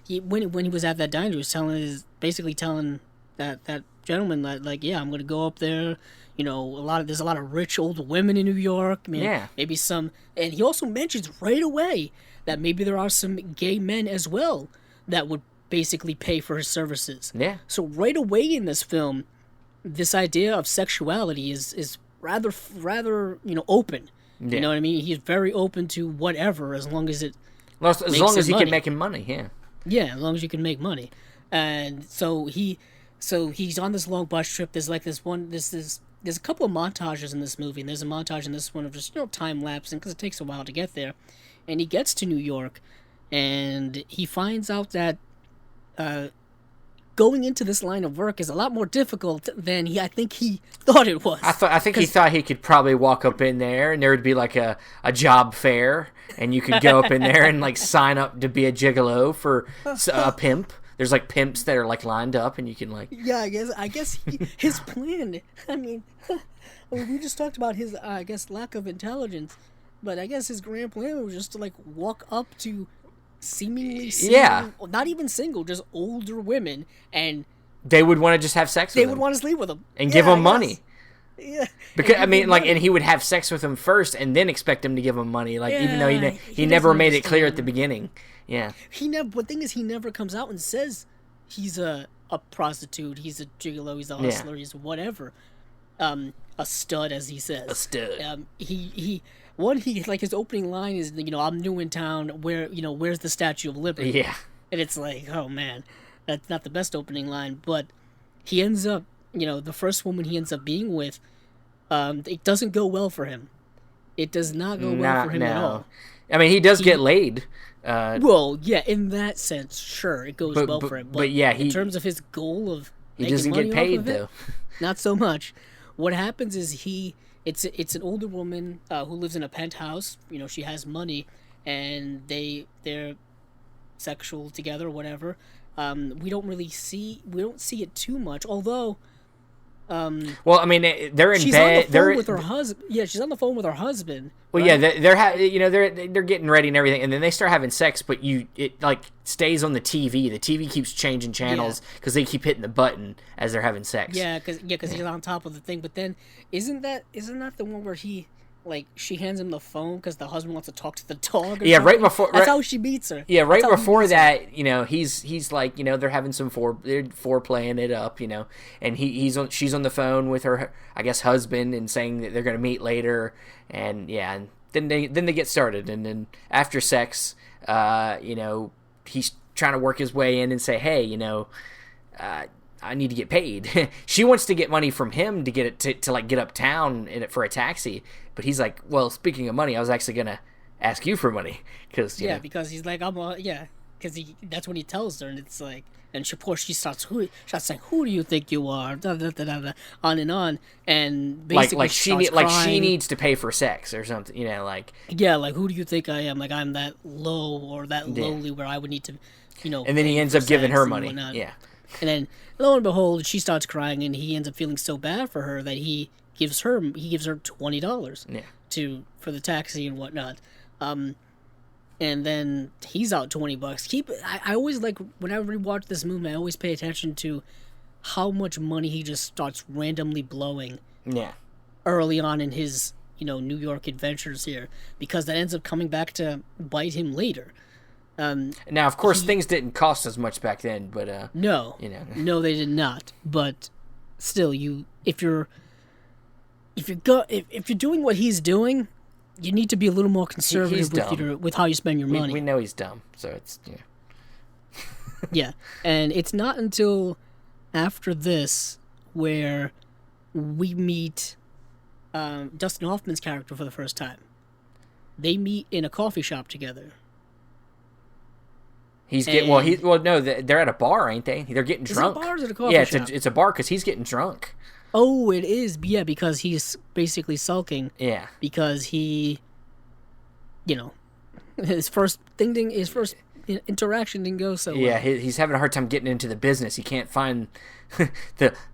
Speaker 2: when he was at that diner, he was basically telling that gentleman that, like, yeah, I'm going to go up there. There's a lot of rich old women in New York. Maybe some, and he also mentions right away that maybe there are some gay men as well that would basically pay for his services.
Speaker 1: Yeah.
Speaker 2: So right away in this film, this idea of sexuality is rather open. Yeah. You know what I mean? He's very open to whatever as long as it.
Speaker 1: As long as he can make him money. Yeah.
Speaker 2: Yeah, as long as you can make money, and so he's on this long bus trip. There's like there's a couple of montages in this movie, and there's a montage in this one of just, time-lapsing, because it takes a while to get there. And he gets to New York, and he finds out that going into this line of work is a lot more difficult than I think he thought it was.
Speaker 1: I think he thought he could probably walk up in there, and there would be like a job fair, and you could go up in there and like sign up to be a gigolo for a pimp. There's like pimps that are like lined up, and you can like.
Speaker 2: Yeah, I guess his plan. I mean, we just talked about his lack of intelligence, but I guess his grand plan was just to like walk up to seemingly single, not even single, just older women, and
Speaker 1: they would want to just have sex with him.
Speaker 2: They would want to sleep with him
Speaker 1: and give him money.
Speaker 2: Yeah,
Speaker 1: because and he would have sex with him first, and then expect him to give him money. Like even though he never made it clear at the beginning. Yeah.
Speaker 2: The thing is, he never comes out and says he's a prostitute, he's a gigolo, he's a hustler, he's whatever. A stud, as he says.
Speaker 1: A stud.
Speaker 2: He his opening line is, I'm new in town, where's the Statue of Liberty?
Speaker 1: Yeah.
Speaker 2: And it's like, oh man, that's not the best opening line, but he ends up, the first woman he ends up being with, it doesn't go well for him. It does not go well for him at all.
Speaker 1: I mean, he does get laid.
Speaker 2: Well, yeah, in that sense, sure, it goes well for him. But yeah, in terms of his goal of
Speaker 1: he doesn't get paid though.
Speaker 2: Not so much. What happens is it's an older woman who lives in a penthouse. She has money, and they're sexual together or whatever. We don't see it too much, although.
Speaker 1: Well, I mean, they're in
Speaker 2: she's
Speaker 1: bed.
Speaker 2: On the phone with her husband. Yeah, she's on the phone with her husband.
Speaker 1: Well, right? Yeah, they're getting ready and everything, and then they start having sex. But it like stays on the TV. The TV keeps changing channels because they keep hitting the button as they're having sex.
Speaker 2: Yeah, because he's on top of the thing. But then isn't that the one where she hands him the phone because the husband wants to talk to the dog?
Speaker 1: Yeah,
Speaker 2: something?
Speaker 1: Right before.
Speaker 2: That's how she beats her.
Speaker 1: Yeah, right before that, he's like, they're having they're foreplaying it up, and she's on the phone with her, I guess, husband, and saying that they're gonna meet later, and and then they get started, and then after sex, he's trying to work his way in and say, hey, I need to get paid. She wants to get money from him to get it to like get uptown for a taxi. But he's like, well, speaking of money, I was actually going to ask you for money. Because
Speaker 2: he's like, because that's when he tells her, and it's like, and she starts saying, who do you think you are? Da, da, da, da, da, on and on. And basically
Speaker 1: she needs to pay for sex or something, like.
Speaker 2: Yeah, like, who do you think I am? Like, I'm that low or that lowly where I would need to,
Speaker 1: And then he ends up giving her money. Yeah.
Speaker 2: And then, lo and behold, she starts crying, and he ends up feeling so bad for her that he gives her $20 for the taxi and whatnot. And then he's out $20. I always like, when I rewatch this movie, I always pay attention to how much money he just starts randomly blowing.
Speaker 1: Yeah.
Speaker 2: Early on in his New York adventures here, because that ends up coming back to bite him later.
Speaker 1: Now, of course, things didn't cost as much back then, but
Speaker 2: no, no, they did not. But still, if you're doing what he's doing, you need to be a little more conservative
Speaker 1: dumb.
Speaker 2: with how you spend your money.
Speaker 1: We know he's dumb, so it's
Speaker 2: Yeah, and it's not until after this where we meet Dustin Hoffman's character for the first time. They meet in a coffee shop together.
Speaker 1: They're at a bar, ain't they? They're getting drunk.
Speaker 2: Is it a bar or is it a coffee shop?
Speaker 1: It's a bar because he's getting drunk.
Speaker 2: Oh, it is. Yeah, because he's basically sulking.
Speaker 1: Yeah.
Speaker 2: Because he, his first interaction didn't go so well.
Speaker 1: Yeah, he's having a hard time getting into the business. He can't find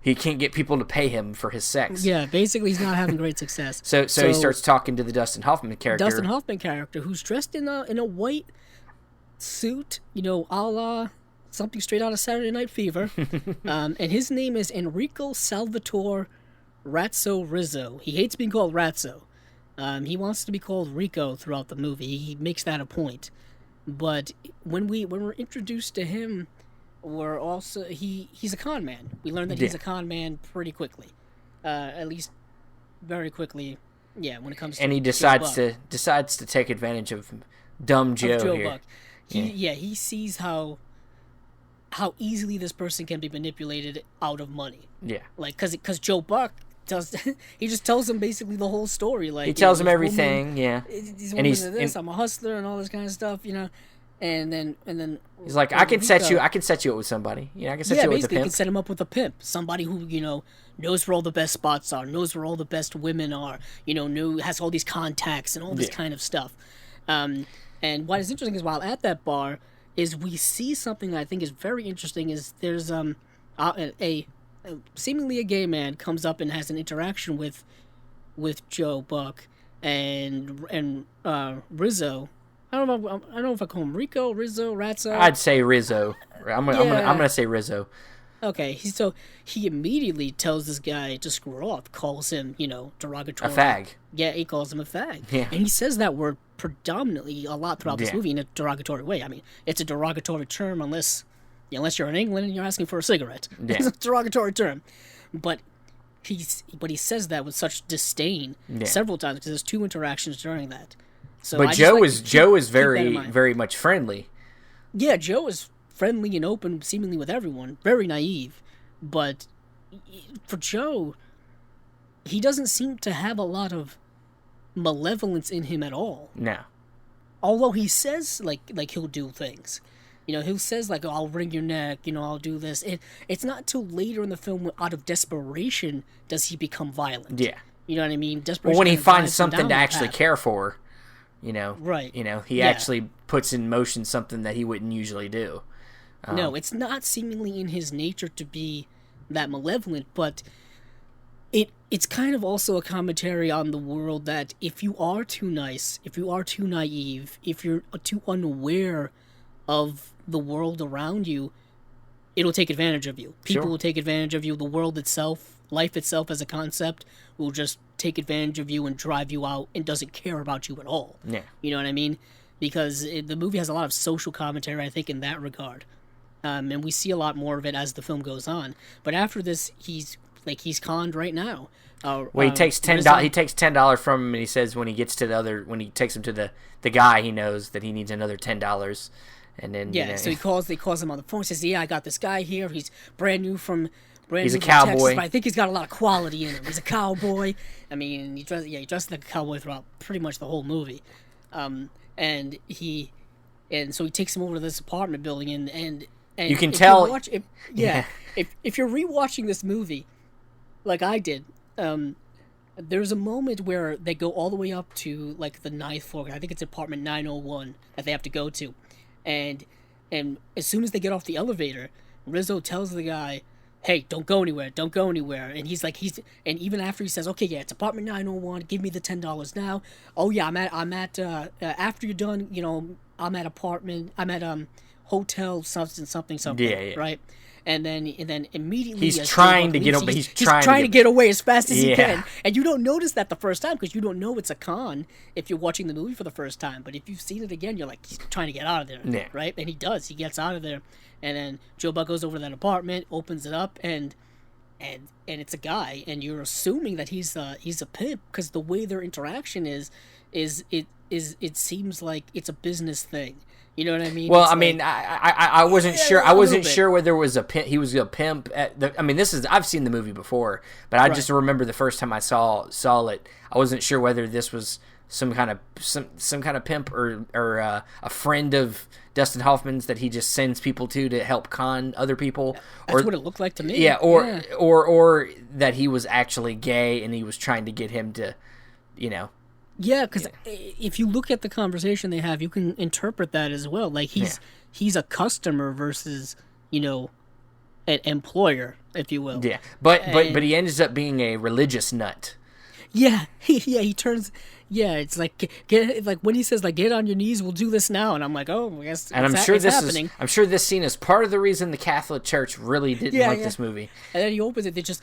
Speaker 1: he can't get people to pay him for his sex.
Speaker 2: Yeah, basically he's not having great success.
Speaker 1: So he starts talking to the Dustin Hoffman character.
Speaker 2: Who's dressed in a white suit, a la something straight out of Saturday Night Fever. And his name is Enrico Salvatore Razzo Rizzo. He hates being called Razzo. He wants to be called Rico throughout the movie. He makes that a point. But when we're introduced to him, we're also he's a con man. We learn that he's a con man pretty quickly, at least very quickly. Yeah, when it comes to
Speaker 1: he decides to take advantage of dumb Joe here.
Speaker 2: Buck. He sees how easily this person can be manipulated out of money.
Speaker 1: Yeah,
Speaker 2: like because Joe Buck he just tells him basically the whole story. Like
Speaker 1: he tells him everything.
Speaker 2: I'm a hustler and all this kind of stuff. And then
Speaker 1: he's like, I can set you up with somebody. I can set you up with a pimp.
Speaker 2: You can set him up with a pimp, somebody who knows where all the best spots are, knows where all the best women are. Has all these contacts and all this kind of stuff. And what is interesting is while at that bar is we see something that I think is very interesting. Is there's seemingly a gay man comes up and has an interaction with Joe Buck and Rizzo. I don't know if I call him Rico, Rizzo, Razzo.
Speaker 1: I'd say Rizzo. I'm gonna say Rizzo.
Speaker 2: Okay, so he immediately tells this guy to screw off, calls him, derogatory.
Speaker 1: A fag.
Speaker 2: Yeah, he calls him a fag.
Speaker 1: Yeah.
Speaker 2: And he says that word predominantly a lot throughout this movie in a derogatory way. I mean, it's a derogatory term unless you're in England and you're asking for a cigarette. Yeah. It's a derogatory term. But he says that with such disdain several times because there's two interactions during that. So
Speaker 1: but Joe is very, very much friendly.
Speaker 2: Yeah, Joe is friendly and open, seemingly with everyone. Very naive. But for Joe, he doesn't seem to have a lot of malevolence in him at all.
Speaker 1: No.
Speaker 2: Although he says, like he'll do things. He says, like, oh, I'll wring your neck, I'll do this. It's not till later in the film, out of desperation, does he become violent.
Speaker 1: Yeah.
Speaker 2: You know what I mean? Desperation.
Speaker 1: Well, when he finds something to actually care for.
Speaker 2: Right.
Speaker 1: He actually puts in motion something that he wouldn't usually do.
Speaker 2: No, it's not seemingly in his nature to be that malevolent, but it's kind of also a commentary on the world that if you are too nice, if you are too naive, if you're too unaware of the world around you, it'll take advantage of you. People will take advantage of you. The world itself, life itself as a concept, will just take advantage of you and drive you out and doesn't care about you at all.
Speaker 1: Yeah.
Speaker 2: You know what I mean? Because the movie has a lot of social commentary, I think, in that regard. And we see a lot more of it as the film goes on. But after this, he's conned right now.
Speaker 1: He takes $10. He takes $10 from him, and he says when he takes him to the guy, he knows that he needs another $10. And then
Speaker 2: so he calls him on the phone. Says, "Yeah, I got this guy here. He's brand new from."
Speaker 1: He's a cowboy.
Speaker 2: Texas, but I think he's got a lot of quality in him. He's a cowboy. I mean, he dressed like a cowboy throughout pretty much the whole movie. And so he takes him over to this apartment building, and
Speaker 1: you can tell.
Speaker 2: If you're rewatching this movie, like I did, there's a moment where they go all the way up to like the 9th floor. I think it's apartment 901 that they have to go to, and as soon as they get off the elevator, Rizzo tells the guy, "Hey, don't go anywhere, and and even after he says, "Okay, yeah, it's apartment 901, give me the $10 now." "Oh yeah, I'm at after you're done, I'm at hotel something,
Speaker 1: yeah.
Speaker 2: Right?" And then immediately
Speaker 1: he's trying to get away.
Speaker 2: He's trying to get away as fast as he can, and you don't notice that the first time because you don't know it's a con if you're watching the movie for the first time. But if you've seen it again, you're like, he's trying to get out of there, right? And he does. He gets out of there, and then Joe Buck goes over to that apartment, opens it up, and it's a guy, and you're assuming that he's a pimp because the way their interaction is it seems like it's a business thing. You know what I mean?
Speaker 1: Well,
Speaker 2: It's
Speaker 1: I mean, I wasn't sure. I wasn't sure whether it was a pimp. He was a pimp. I mean, I've seen the movie before, but I just remember the first time I saw it. I wasn't sure whether this was some kind of pimp or a friend of Dustin Hoffman's that he just sends people to help con other people.
Speaker 2: That's what it looked like to me.
Speaker 1: Yeah, or that he was actually gay and he was trying to get him to, you know.
Speaker 2: Yeah, because if you look at the conversation they have, you can interpret that as well. Like he's a customer versus, you know, an employer, if you will.
Speaker 1: Yeah, but he ends up being a religious nut.
Speaker 2: Yeah, he turns. Yeah, it's like get like when he says like get on your knees, we'll do this now, and I'm like, oh, I guess.
Speaker 1: And I'm sure this scene is part of the reason the Catholic Church really didn't like this movie.
Speaker 2: And then he opens it. They just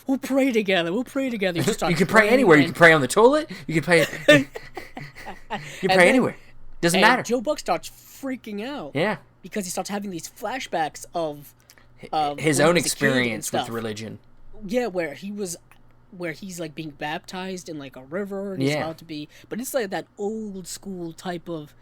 Speaker 2: we'll pray together. We'll pray together.
Speaker 1: You can pray anywhere. You can pray on the toilet. You can pray. You pray anywhere. Doesn't matter.
Speaker 2: Joe Buck starts freaking out.
Speaker 1: Yeah.
Speaker 2: Because he starts having these flashbacks of
Speaker 1: his own experience with religion.
Speaker 2: Yeah, where he's like being baptized in like a river and he's about to be, but it's like that old school type of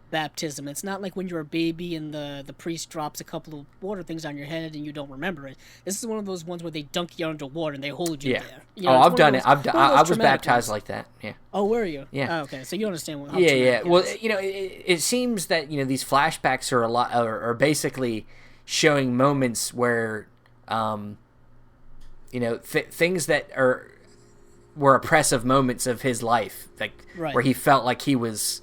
Speaker 2: baptism. It's not like when you're a baby and the priest drops a couple of water things on your head and you don't remember it. This is one of those ones where they dunk you underwater and they hold you there. You know,
Speaker 1: I've done it. I was baptized like that. Yeah.
Speaker 2: Oh, were you?
Speaker 1: Yeah.
Speaker 2: Oh, okay, so you understand what?
Speaker 1: Yeah. Well, you know, it seems that these flashbacks are basically showing moments where, things that were oppressive moments of his life, like where he felt like he was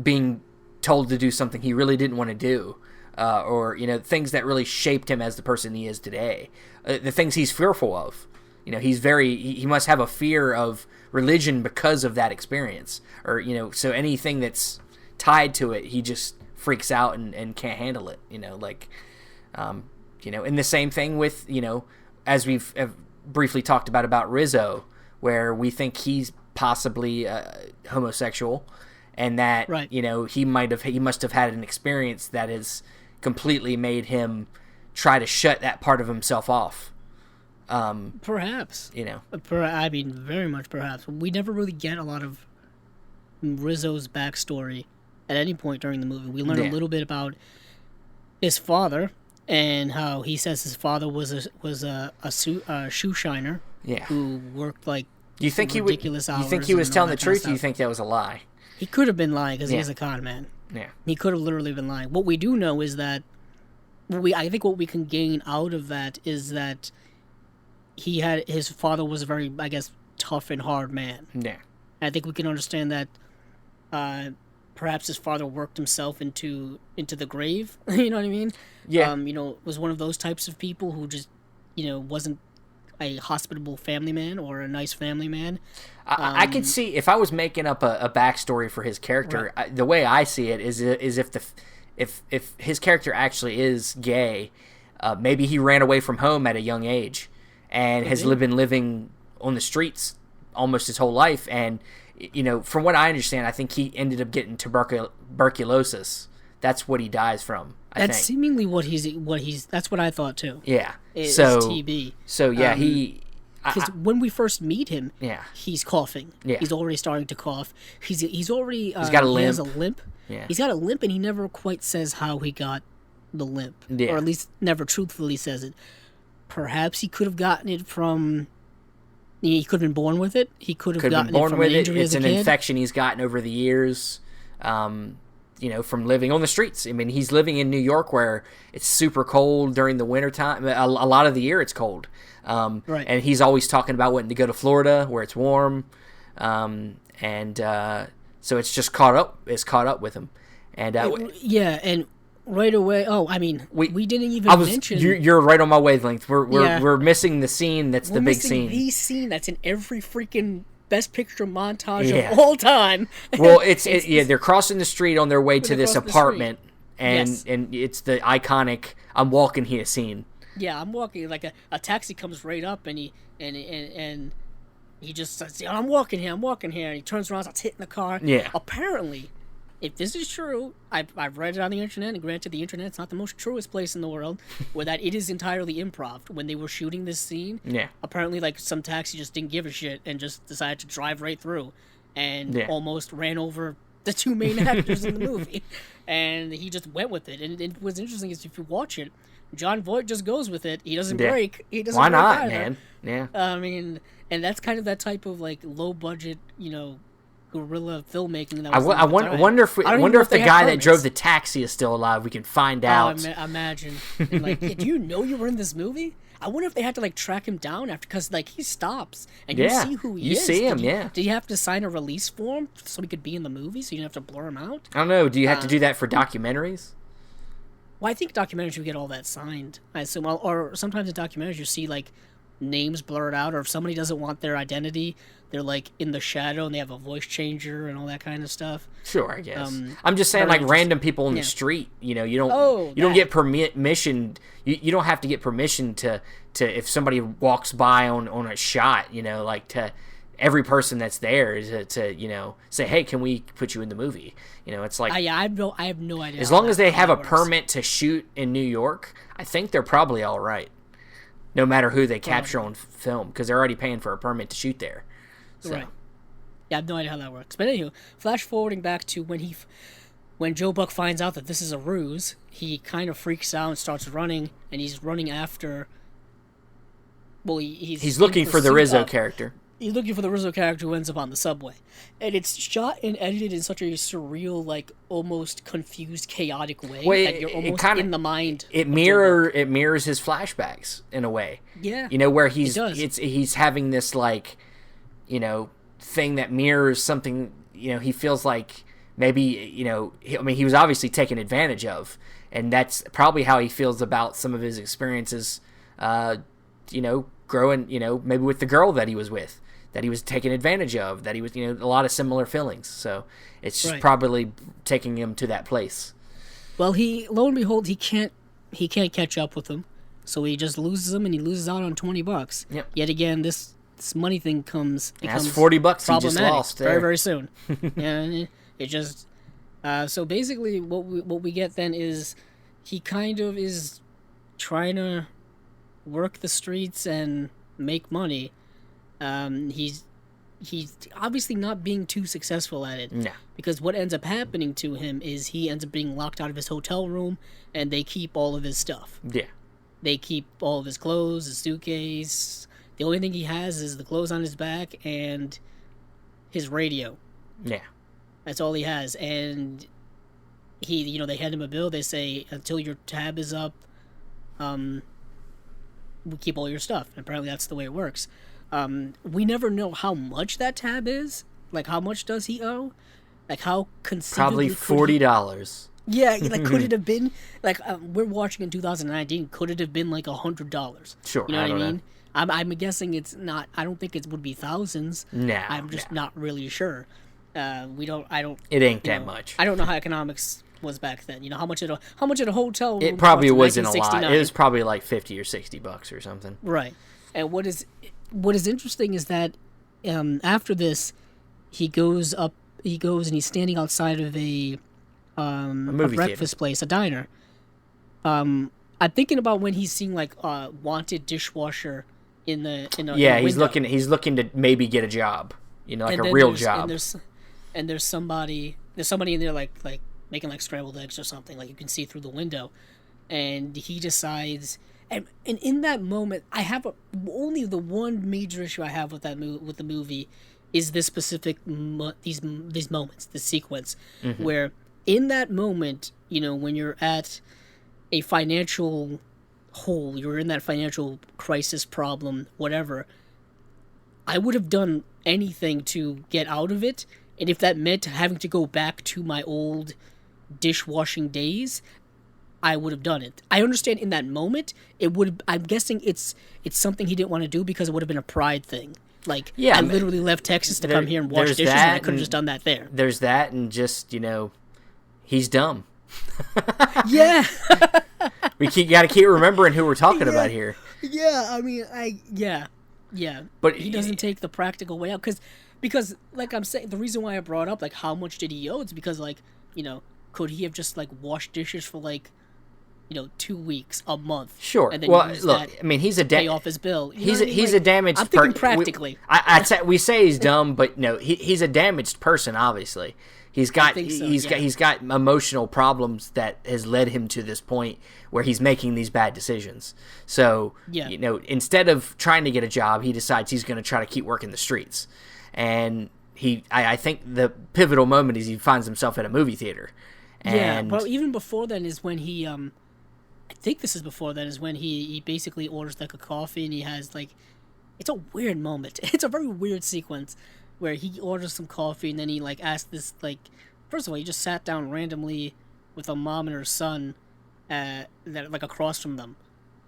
Speaker 1: being told to do something he really didn't want to do, or things that really shaped him as the person he is today. The things he's fearful of. He must have a fear of religion because of that experience, or so anything that's tied to it, he just freaks out and can't handle it. And the same thing with as we've briefly talked about Rizzo, where we think he's possibly homosexual, and that he must have had an experience that has completely made him try to shut that part of himself off.
Speaker 2: Perhaps. I mean, very much perhaps. We never really get a lot of Rizzo's backstory at any point during the movie. We learn a little bit about his father and how he says his father was a shoe shiner who worked like ridiculous hours.
Speaker 1: You think he was telling the truth, or you think that was a lie?
Speaker 2: He could have been lying because he's a con man.
Speaker 1: Yeah.
Speaker 2: He could have literally been lying. What we do know is that I think what we can gain out of that is that his father was a very, I guess, tough and hard man.
Speaker 1: Yeah.
Speaker 2: I think we can understand that perhaps his father worked himself into the grave. You know what I mean?
Speaker 1: Yeah.
Speaker 2: Was one of those types of people who just, wasn't a hospitable family man or a nice family man.
Speaker 1: I could see, if I was making up a backstory for his character, the way I see it is if his character actually is gay, maybe he ran away from home at a young age and has been living on the streets almost his whole life. And, from what I understand, I think he ended up getting tuberculosis. That's what he dies from.
Speaker 2: That's seemingly what he's. That's what I thought too.
Speaker 1: Yeah.
Speaker 2: Is TB.
Speaker 1: So yeah,
Speaker 2: because when we first meet him, he's coughing.
Speaker 1: Yeah.
Speaker 2: He's already starting to cough. He's already.
Speaker 1: He's got a limp.
Speaker 2: He has a limp.
Speaker 1: Yeah.
Speaker 2: He's got a limp, and he never quite says how he got the limp, or at least never truthfully says it. Perhaps he could have gotten it from. He could have been born with it. He could have gotten it from an injury as a kid.
Speaker 1: It's an infection he's gotten over the years. From living on the streets. I mean, he's living in New York where it's super cold during the wintertime. A lot of the year it's cold. And he's always talking about wanting to go to Florida where it's warm. So it's just caught up with him. And
Speaker 2: and right away, we didn't even mention...
Speaker 1: You're right on my wavelength. We're missing the scene that's the big scene.
Speaker 2: The scene that's in every freaking Best Picture montage of all time.
Speaker 1: Well, they're crossing the street on their way to this apartment, and it's the iconic "I'm walking here" scene.
Speaker 2: Yeah, I'm walking. Like a taxi comes right up, and he just says, "I'm walking here, and he turns around, starts hitting the car.
Speaker 1: Yeah.
Speaker 2: Apparently, if this is true, I've read it on the internet, and granted, the internet's not the most truest place in the world, where that it is entirely improv. When they were shooting this scene, apparently, like, some taxi just didn't give a shit and just decided to drive right through. and almost ran over the two main actors in the movie, and he just went with it. And what's interesting is if you watch it, John Voight just goes with it. He doesn't break. He doesn't.
Speaker 1: Why
Speaker 2: break
Speaker 1: not,
Speaker 2: either.
Speaker 1: man? Yeah.
Speaker 2: I mean, and that's kind of that type of like low budget, guerrilla filmmaking. That was
Speaker 1: I wonder if the guy that drove the taxi is still alive. We can find out.
Speaker 2: Imagine. And like, do you know you were in this movie? I wonder if they had to like track him down after, because like he stops and you see who he is.
Speaker 1: You see him,
Speaker 2: Did you have to sign a release form so he could be in the movie, so you didn't have to blur him out?
Speaker 1: I don't know. Do you have to do that for documentaries?
Speaker 2: Well, I think documentaries you get all that signed. I assume, or sometimes in documentaries you see like names blurred out, or if somebody doesn't want their identity, they're like in the shadow and they have a voice changer and all that kind of stuff.
Speaker 1: Sure, I guess. I'm just saying, like random people in the street. You don't get permission. You don't have to get permission to if somebody walks by on a shot. To every person that's there to say, hey, can we put you in the movie? It's like
Speaker 2: I have no idea.
Speaker 1: As long as they have a permit to shoot in New York, I think they're probably all right. No matter who they capture on film, because they're already paying for a permit to shoot there. So.
Speaker 2: Right. Yeah, I have no idea how that works. But anyway, flash forwarding back to when Joe Buck finds out that this is a ruse, he kind of freaks out and starts running, and he's running after. Well, he's
Speaker 1: looking for the Rizzo character.
Speaker 2: He's looking for the Rizzo character who ends up on the subway. And it's shot and edited in such a surreal, like, almost confused, chaotic way that you're almost in the mind.
Speaker 1: It mirrors his flashbacks in a way.
Speaker 2: Yeah.
Speaker 1: Where he's having this, like, thing that mirrors something, he feels like maybe, he was obviously taken advantage of. And that's probably how he feels about some of his experiences, growing, maybe with the girl that he was with, that he was taken advantage of, that he was, a lot of similar feelings. So it's just probably taking him to that place.
Speaker 2: Well, lo and behold, he can't catch up with him. So he just loses him, and he loses out on $20.
Speaker 1: Yep.
Speaker 2: Yet again, this money thing becomes
Speaker 1: that's $40 he just lost there.
Speaker 2: Very, very soon. And it just so basically what we get then is he kind of is trying to work the streets and make money. He's obviously not being too successful at it.
Speaker 1: No.
Speaker 2: Because what ends up happening to him is he ends up being locked out of his hotel room, and they keep all of his stuff.
Speaker 1: Yeah.
Speaker 2: They keep all of his clothes, his suitcase. The only thing he has is the clothes on his back and his radio.
Speaker 1: Yeah.
Speaker 2: That's all he has. And they hand him a bill. They say, until your tab is up, we keep all your stuff. And apparently that's the way it works. We never know how much that tab is. Like, how much does he owe? Like, how conceivably
Speaker 1: probably $40.
Speaker 2: Yeah, like, could it have been, like, we're watching in 2019, could it have been, like, $100?
Speaker 1: Sure,
Speaker 2: you know what I mean?
Speaker 1: Know.
Speaker 2: I'm guessing it's not, I don't think it would be thousands.
Speaker 1: No.
Speaker 2: I'm just not really sure.
Speaker 1: It ain't that much.
Speaker 2: I don't know how economics was back then. How much at a hotel room?
Speaker 1: It probably wasn't a lot. It was probably like $50 or $60 or something.
Speaker 2: Right. And what is interesting is that after this, he goes and he's standing outside of a breakfast place, a diner. I'm thinking about when he's seeing like wanted dishwasher in a
Speaker 1: he's looking to maybe get a job, like a real job.
Speaker 2: And there's somebody in there like making like scrambled eggs or something, like you can see through the window, and he decides. And in that moment, I have only the one major issue I have with with the movie is this specific these moments, the sequence, where in that moment, when you're at a financial hole, you're in that financial crisis problem, whatever, I would have done anything to get out of it, and if that meant having to go back to my old dishwashing days, I would have done it. I understand in that moment, I'm guessing it's something he didn't want to do because it would have been a pride thing. Like, I literally left Texas to come here and wash dishes, and I could have just done that there.
Speaker 1: There's that, and just, he's dumb.
Speaker 2: Yeah.
Speaker 1: We got to keep remembering who we're talking about here.
Speaker 2: Yeah, I mean, yeah. But he doesn't take the practical way out, because, like I'm saying, the reason why I brought up, like, how much did he owe, it's because, like, could he have just, like, washed dishes for, like, 2 weeks, a month.
Speaker 1: Sure.
Speaker 2: And then
Speaker 1: Well,
Speaker 2: use
Speaker 1: look,
Speaker 2: that
Speaker 1: I mean, he's a
Speaker 2: pay off his bill. You know what I mean?
Speaker 1: he's a damaged.
Speaker 2: I'm thinking practically.
Speaker 1: We say he's dumb, but no, he's a damaged person. Obviously, he's got he's got emotional problems that has led him to this point where he's making these bad decisions. So instead of trying to get a job, he decides he's going to try to keep working the streets, and I think the pivotal moment is he finds himself at a movie theater. And
Speaker 2: but even before then is when he I think this is before then is when he basically orders like a coffee, and he has like, it's a weird moment. It's a very weird sequence where he orders some coffee, and then he like asks this, like, first of all, he just sat down randomly with a mom and her son that like across from them,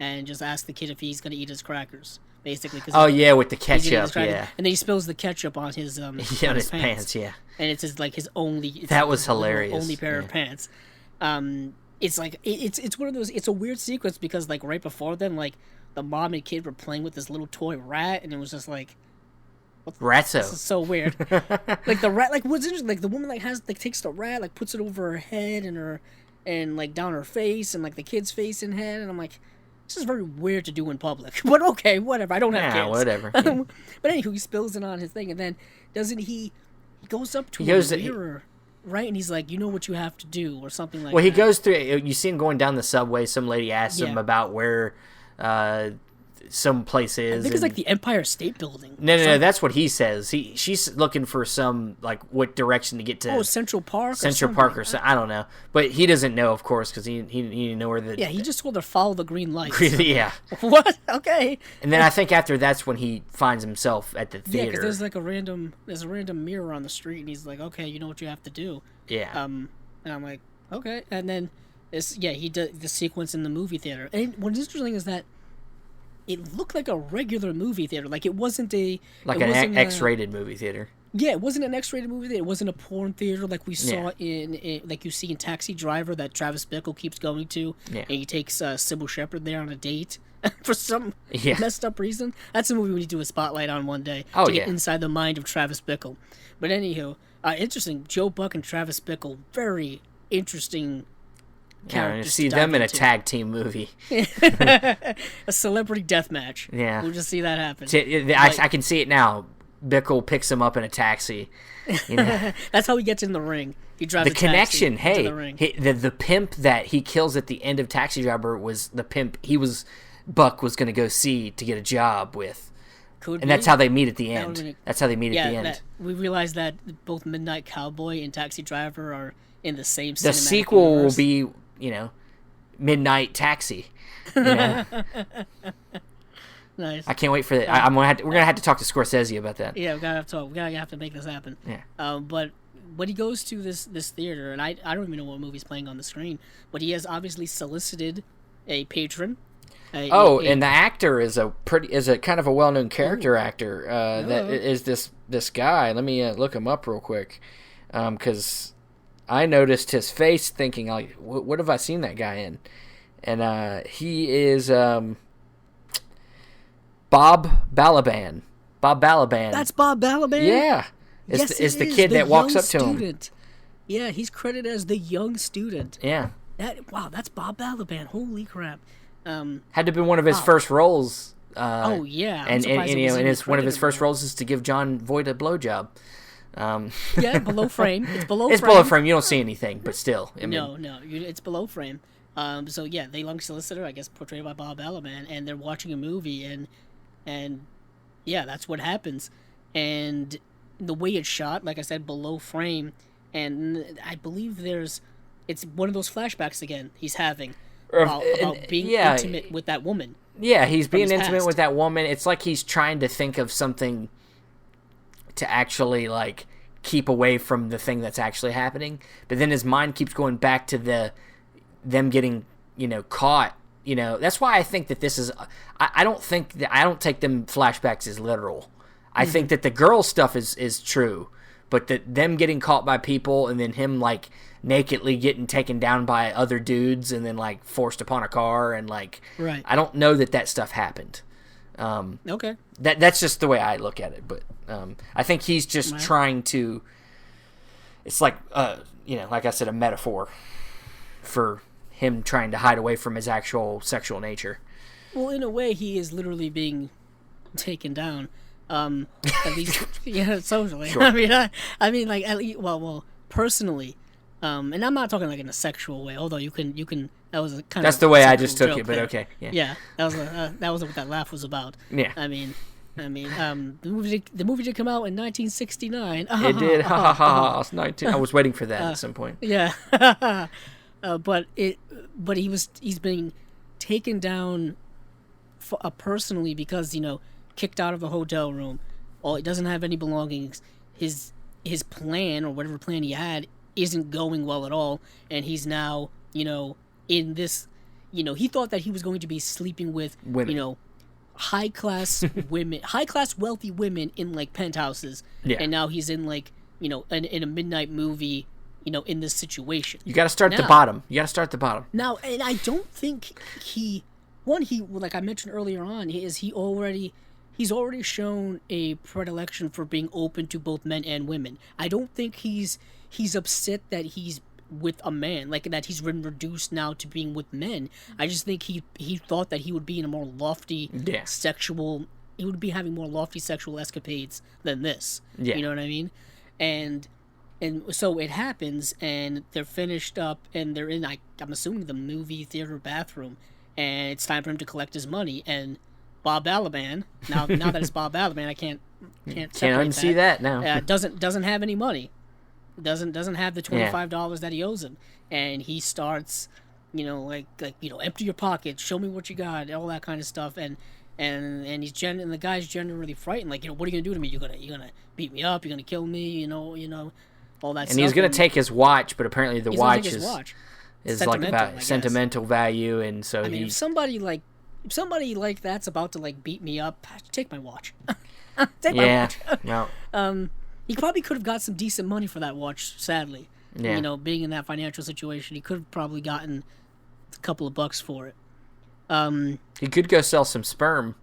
Speaker 2: and just asked the kid if he's gonna eat his crackers. Basically,
Speaker 1: with the ketchup,
Speaker 2: and then he spills the ketchup on his on his pants,
Speaker 1: yeah,
Speaker 2: and it's his only.
Speaker 1: That was hilarious.
Speaker 2: Only pair of pants. It's like it's one of those. It's a weird sequence because like right before then, like the mom and kid were playing with this little toy rat, and it was just like,
Speaker 1: Ratso.
Speaker 2: This is so weird. Like the rat, like what's interesting, like the woman like takes the rat, like puts it over her head and like down her face, and like the kid's face and head, and I'm like, this is very weird to do in public. But okay, whatever. I don't have kids.
Speaker 1: Whatever. Yeah.
Speaker 2: But anywho, he spills it on his thing, and then doesn't he goes up to a mirror, right? And he's like, you know what you have to do, or something like that.
Speaker 1: Well, he goes through, you see him going down the subway, some lady asks him about where some place is.
Speaker 2: I think it's like the Empire State Building.
Speaker 1: No, that's what he says. She's looking for some, like, what direction to get to.
Speaker 2: Central Park.
Speaker 1: Central Park or something. I don't know. But he doesn't know, of course, because he didn't know where the...
Speaker 2: Yeah, he just told her follow the green lights.
Speaker 1: Yeah.
Speaker 2: What? Okay.
Speaker 1: And then I think after that's when he finds himself at the theater.
Speaker 2: Yeah, because there's a random mirror on the street, and he's like, okay, you know what you have to do.
Speaker 1: Yeah.
Speaker 2: And I'm like, okay. And then he did the sequence in the movie theater. And what's interesting is that it looked like a regular movie theater. Like it wasn't an
Speaker 1: X-rated movie theater.
Speaker 2: Yeah, it wasn't an X-rated movie theater. It wasn't a porn theater like we saw in like you see in Taxi Driver that Travis Bickle keeps going to. Yeah. And he takes Sybil Shepherd there on a date for some messed up reason. That's a movie we need to do a spotlight on one day to get inside the mind of Travis Bickle. But anywho, interesting. Joe Buck and Travis Bickle, very interesting.
Speaker 1: Yeah, see them in a tag team movie.
Speaker 2: A celebrity death match.
Speaker 1: Yeah.
Speaker 2: We'll just see that happen.
Speaker 1: I can see it now. Bickle picks him up in a taxi. You know?
Speaker 2: That's how he gets in the ring. He drives
Speaker 1: the connection. Hey, the ring. The pimp that he kills at the end of Taxi Driver was the pimp Buck was going to go see to get a job with. That's how they meet at the end. That's how they meet at the end.
Speaker 2: We realize that both Midnight Cowboy and Taxi Driver are in the same cinematic
Speaker 1: The sequel
Speaker 2: universe.
Speaker 1: Will be, Midnight Taxi. Nice. I can't wait for that. We're gonna have to talk to Scorsese about that.
Speaker 2: Yeah, we gotta have to talk. We gotta have to make this happen.
Speaker 1: Yeah.
Speaker 2: But when he goes to this theater, and I don't even know what movie's playing on the screen, but he has obviously solicited a patron.
Speaker 1: And the actor is a kind of a well-known character actor. That is this guy. Let me look him up real quick, because I noticed his face, thinking like, what have I seen that guy in? And he is Bob Balaban. Bob Balaban.
Speaker 2: That's Bob Balaban?
Speaker 1: Yeah. It's the kid that walks up to him.
Speaker 2: Yeah, he's credited as the young student.
Speaker 1: Yeah.
Speaker 2: That's Bob Balaban. Holy crap.
Speaker 1: Had to have been one of his first roles.
Speaker 2: Yeah.
Speaker 1: And one of his first roles is to give John Voight a blowjob.
Speaker 2: Yeah, below frame. It's below frame.
Speaker 1: It's below frame. You don't see anything, but still.
Speaker 2: No, it's below frame. So yeah, the young solicitor, I guess, portrayed by Bob Balaban, and they're watching a movie, and yeah, that's what happens. And the way it's shot, like I said, below frame, and I believe it's one of those flashbacks again he's having about being intimate with that woman.
Speaker 1: Yeah, he's being intimate with that woman. It's like he's trying to think of something to actually like keep away from the thing that's actually happening, but then his mind keeps going back to them getting caught. That's why I think that this is. I don't take them flashbacks as literal. I think that the girl stuff is true, but that them getting caught by people and then him like nakedly getting taken down by other dudes and then like forced upon a car and like
Speaker 2: right.
Speaker 1: I don't know that stuff happened.
Speaker 2: Okay.
Speaker 1: That's just the way I look at it, but I think he's just trying to. It's like like I said, a metaphor for him trying to hide away from his actual sexual nature.
Speaker 2: Well, in a way, he is literally being taken down. At least, yeah, socially. Sure. I mean, like, at least, well, personally, and I'm not talking like in a sexual way. Although you can, that was a kind
Speaker 1: That's
Speaker 2: of
Speaker 1: the way I just took
Speaker 2: joke
Speaker 1: it, but
Speaker 2: there.
Speaker 1: okay, yeah.
Speaker 2: Yeah, that was what that laugh was about.
Speaker 1: Yeah.
Speaker 2: I mean, the movie did come out in 1969.
Speaker 1: It did. Ha ha ha. I was 19. I was waiting for that at some point.
Speaker 2: Yeah. But he's being taken down personally because, kicked out of the hotel room. He doesn't have any belongings. His plan, or whatever plan he had, isn't going well at all, and he's now, in this, he thought that he was going to be sleeping with
Speaker 1: women.
Speaker 2: High class women, high class wealthy women in like penthouses, and now he's in like, in a midnight movie, in this situation.
Speaker 1: You got to start at the bottom.
Speaker 2: Now, and I don't think he, like I mentioned earlier on, he's already shown a predilection for being open to both men and women. I don't think he's upset that he's with a man, like that he's been reduced now to being with men. I just think he thought that he would be in a more lofty sexual, he would be having more lofty sexual escapades than this.
Speaker 1: Yeah.
Speaker 2: You know what I mean? And so it happens, and they're finished up, and they're in, I'm assuming, the movie theater bathroom, and it's time for him to collect his money, and Bob Balaban, now that it's Bob Balaban, I can't
Speaker 1: unsee that now.
Speaker 2: Doesn't have any money. Doesn't have the $25 that he owes him, and he starts, empty your pockets, show me what you got, all that kind of stuff, and the guy's generally frightened, like, what are you gonna do to me? You're gonna beat me up? You're gonna kill me? All that.
Speaker 1: And
Speaker 2: stuff.
Speaker 1: he's gonna take his watch, but apparently the watch is like about sentimental value, and so
Speaker 2: if somebody like that's about to like beat me up, take my watch. Take my watch.
Speaker 1: No.
Speaker 2: He probably could have got some decent money for that watch, sadly.
Speaker 1: Yeah.
Speaker 2: Being in that financial situation, he could have probably gotten a couple of bucks for it.
Speaker 1: He could go sell some sperm.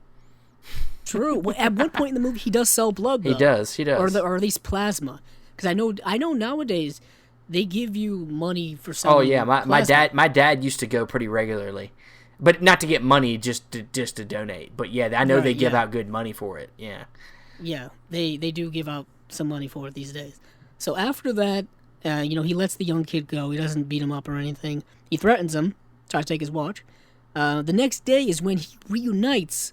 Speaker 2: True. At one point in the movie, he does sell blood, though.
Speaker 1: He does.
Speaker 2: Or at least plasma. Because I know nowadays they give you money for selling.
Speaker 1: Oh yeah, my dad used to go pretty regularly, but not to get money, just to donate. But yeah, I know they give out good money for it. Yeah.
Speaker 2: Yeah, they do give out some money for it these days. So after that, he lets the young kid go. He doesn't beat him up or anything. He threatens him, tries to take his watch. The next day is when he reunites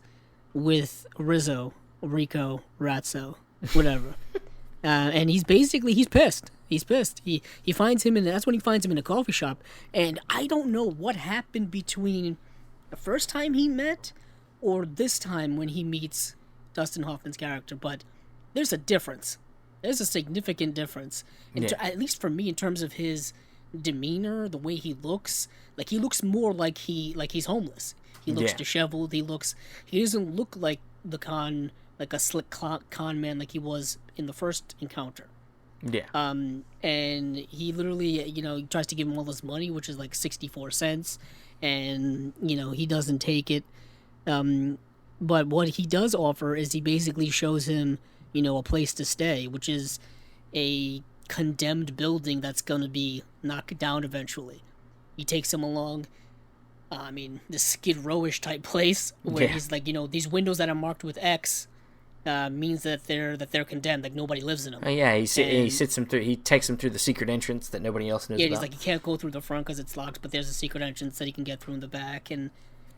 Speaker 2: with Rico, Ratso, whatever. And he's pissed. He's pissed. He finds him that's when he finds him in a coffee shop. And I don't know what happened between the first time he met or this time when he meets Dustin Hoffman's character, but there's a difference. There's a significant difference, at least for me, in terms of his demeanor, the way he looks. Like, he looks more like he's homeless. He looks disheveled. He doesn't look like a slick con man like he was in the first encounter.
Speaker 1: Yeah.
Speaker 2: And he literally, he tries to give him all this money, which is like 64 cents, and he doesn't take it. But what he does offer is he basically shows him, a place to stay, which is a condemned building that's going to be knocked down eventually. He takes him along, this Skid Row-ish type place where he's like, these windows that are marked with X means that they're condemned, like nobody lives in them.
Speaker 1: Oh yeah, he sits him through. He takes him through the secret entrance that nobody else knows about.
Speaker 2: Yeah, he's like, you can't go through the front because it's locked, but there's a secret entrance that he can get through in the back, and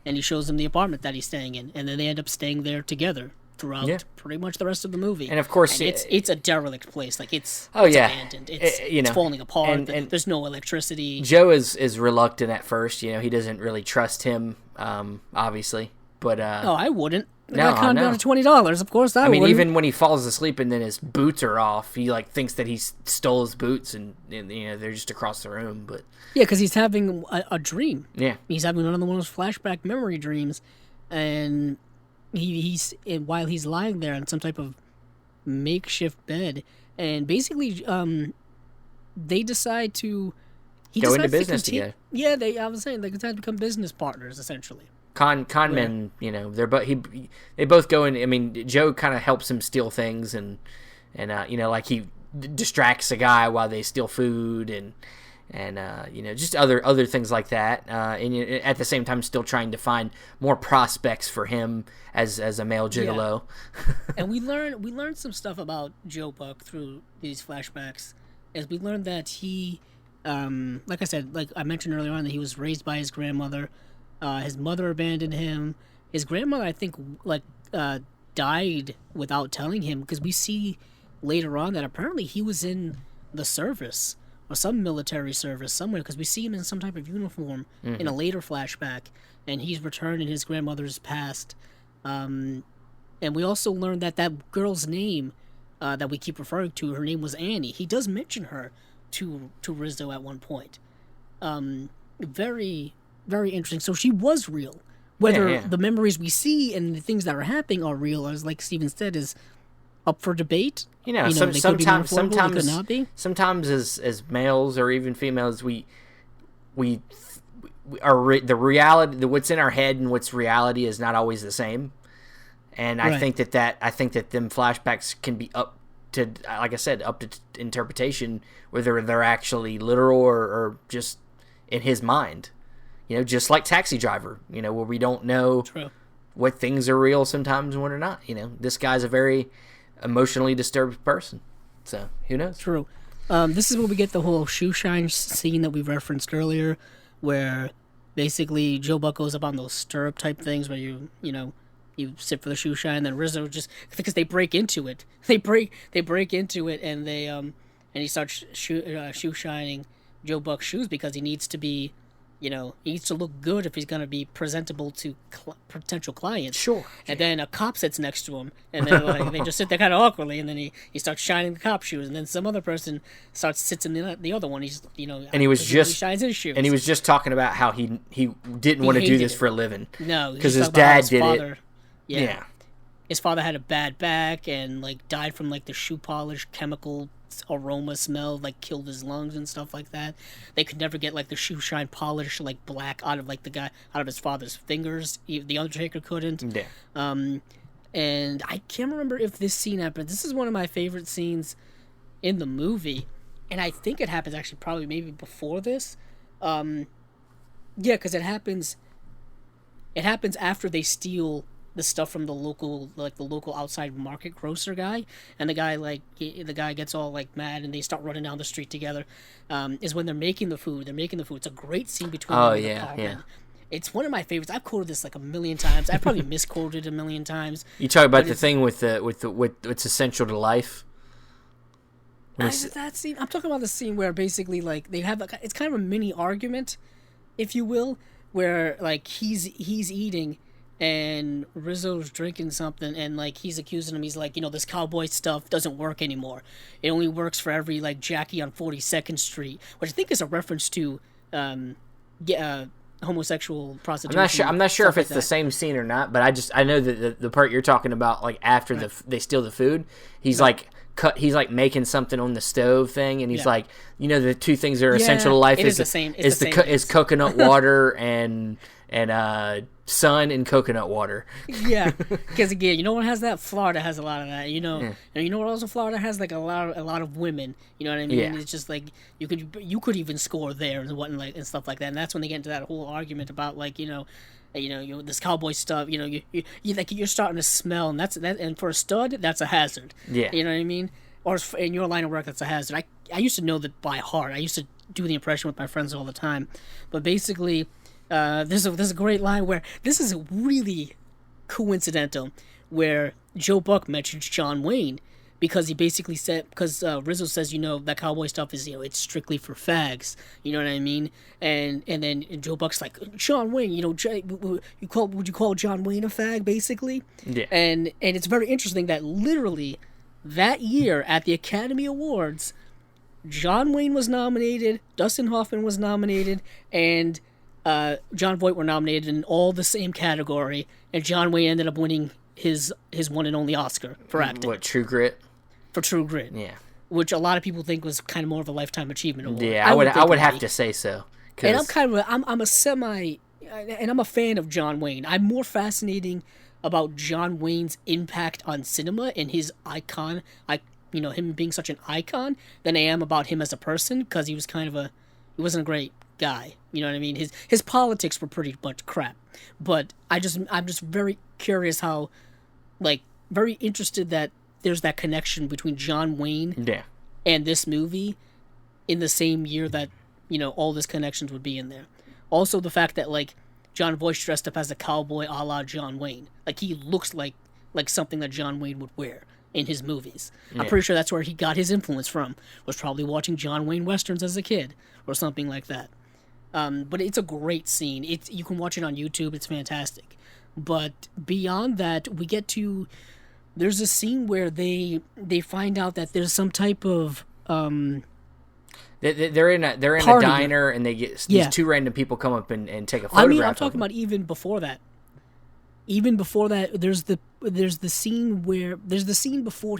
Speaker 2: he shows him the apartment that he's staying in, and then they end up staying there together throughout pretty much the rest of the movie.
Speaker 1: And of course,
Speaker 2: it's a derelict place. Like, it's abandoned. It's falling apart. And there's no electricity.
Speaker 1: Joe is reluctant at first. He doesn't really trust him, obviously. But
Speaker 2: I wouldn't.
Speaker 1: No,
Speaker 2: I down to $20. Of course, I wouldn't.
Speaker 1: Even when he falls asleep and then his boots are off, he thinks that he stole his boots and they're just across the room. But
Speaker 2: yeah, because he's having a dream.
Speaker 1: Yeah,
Speaker 2: he's having one of those flashback memory dreams, and while he's lying there on some type of makeshift bed, and basically, they decide to
Speaker 1: go into business together.
Speaker 2: Yeah, I was saying they decide to become business partners essentially.
Speaker 1: Con men, they both go in. Joe kind of helps him steal things, and like he distracts a guy while they steal food, and and just other things like that. And at the same time, still trying to find more prospects for him as a male gigolo.
Speaker 2: Yeah. And we learned some stuff about Joe Buck through these flashbacks, as we learned that he, like I said, like I mentioned earlier on, that he was raised by his grandmother. His mother abandoned him. His grandmother, I think, died without telling him, because we see later on that apparently he was in the service or some military service somewhere, because we see him in some type of uniform in a later flashback, and he's returned and his grandmother's passed. And we also learned that girl's name that we keep referring to, her name was Annie. He does mention her to Rizzo at one point. Very, very interesting. So she was real. Whether the memories we see and the things that are happening are real, as like Steven said, is up for debate.
Speaker 1: Sometimes as males or even females, we are the reality, what's in our head and what's reality is not always the same. And I think that them flashbacks can be up to, like I said, up to interpretation, whether they're actually literal or just in his mind. Just like Taxi Driver, where we don't know what things are real sometimes and what are not. This guy's a very emotionally disturbed person. So, who knows?
Speaker 2: True. This is where we get the whole shoe shine scene that we referenced earlier, where basically Joe Buck goes up on those stirrup type things where you sit for the shoe shine, and then Rizzo just, because they break into it. They break into it, and and he starts shoe shining Joe Buck's shoes, because he needs to be, he needs to look good if he's going to be presentable to potential clients.
Speaker 1: Sure.
Speaker 2: And then a cop sits next to him, and then they just sit there kind of awkwardly, and then he starts shining the cop shoes, and then some other person sits in the other one. He's
Speaker 1: and he shines his shoes. And he was just talking about how he didn't want to do this for a living.
Speaker 2: No,
Speaker 1: because his dad did it.
Speaker 2: Yeah. His father had a bad back and died from the shoe polish chemical aroma smell, killed his lungs and stuff like that. They could never get the shoe shine polish black out of out of his father's fingers. The Undertaker couldn't.
Speaker 1: Yeah.
Speaker 2: And I can't remember if this scene happened. This is one of my favorite scenes in the movie, and I think it happens actually probably maybe before this. Because it happens after they steal the stuff from the local outside market grocer guy, and the guy gets all mad, and they start running down the street together. Is when they're making the food. It's a great scene between them and Hoffman. It's one of my favorites. I've quoted this a million times. I've probably misquoted a million times.
Speaker 1: You talk about the thing with what's essential to life.
Speaker 2: That scene. I'm talking about the scene where basically they have it's kind of a mini argument, if you will, where he's eating and Rizzo's drinking something, and he's accusing him. He's this cowboy stuff doesn't work anymore. It only works for every Jackie on 42nd Street, which I think is a reference to homosexual prostitution.
Speaker 1: I'm not sure if it's the same scene or not, but I know that the part you're talking about, after they steal the food, he's he's making something on the stove thing, and he's the two things that are essential to life is coconut water and sun and coconut water.
Speaker 2: Yeah, because again, what has that? Florida has a lot of that. And you know what also Florida has a lot of women. You know what I mean?
Speaker 1: Yeah.
Speaker 2: It's just you could even score there and and stuff like that. And that's when they get into that whole argument about this cowboy stuff. You're starting to smell, and and for a stud, that's a hazard.
Speaker 1: Yeah.
Speaker 2: You know what I mean? Or in your line of work, that's a hazard. I used to know that by heart. I used to do the impression with my friends all the time. But basically, there's a great line where this is really coincidental, where Joe Buck mentions John Wayne, because he basically said, because Rizzo says, that cowboy stuff is, it's strictly for fags, you know what I mean? And then Joe Buck's like, John Wayne, would you call John Wayne a fag, basically?
Speaker 1: Yeah.
Speaker 2: And it's very interesting that literally that year at the Academy Awards, John Wayne was nominated, Dustin Hoffman was nominated, and John Voight were nominated in all the same category, and John Wayne ended up winning his one and only Oscar for acting.
Speaker 1: What, True Grit?
Speaker 2: For True Grit.
Speaker 1: Yeah.
Speaker 2: Which a lot of people think was kind of more of a Lifetime Achievement Award.
Speaker 1: Yeah, I would have to say so.
Speaker 2: And I'm a fan of John Wayne. I'm more fascinating about John Wayne's impact on cinema and his him being such an icon, than I am about him as a person, because he was kind of a He wasn't a great guy. You know what I mean? His politics were pretty much crap. But I'm just very curious how, like, very interested that there's that connection between John Wayne and this movie in the same year that, you know, all these connections would be in there. Also, the fact that, like, John Voight dressed up as a cowboy a la John Wayne. Like, he looks like something that John Wayne would wear in his movies. Yeah. I'm pretty sure that's where he got his influence from, was probably watching John Wayne westerns as a kid or something like that. But it's a great scene. You can watch it on YouTube. It's fantastic. But beyond that, we get to... There's a scene where they find out that there's some type of...
Speaker 1: They're in a diner, and they get these two random people come up and take a photograph.
Speaker 2: I mean, I'm talking about even before that. Even before that, there's the scene before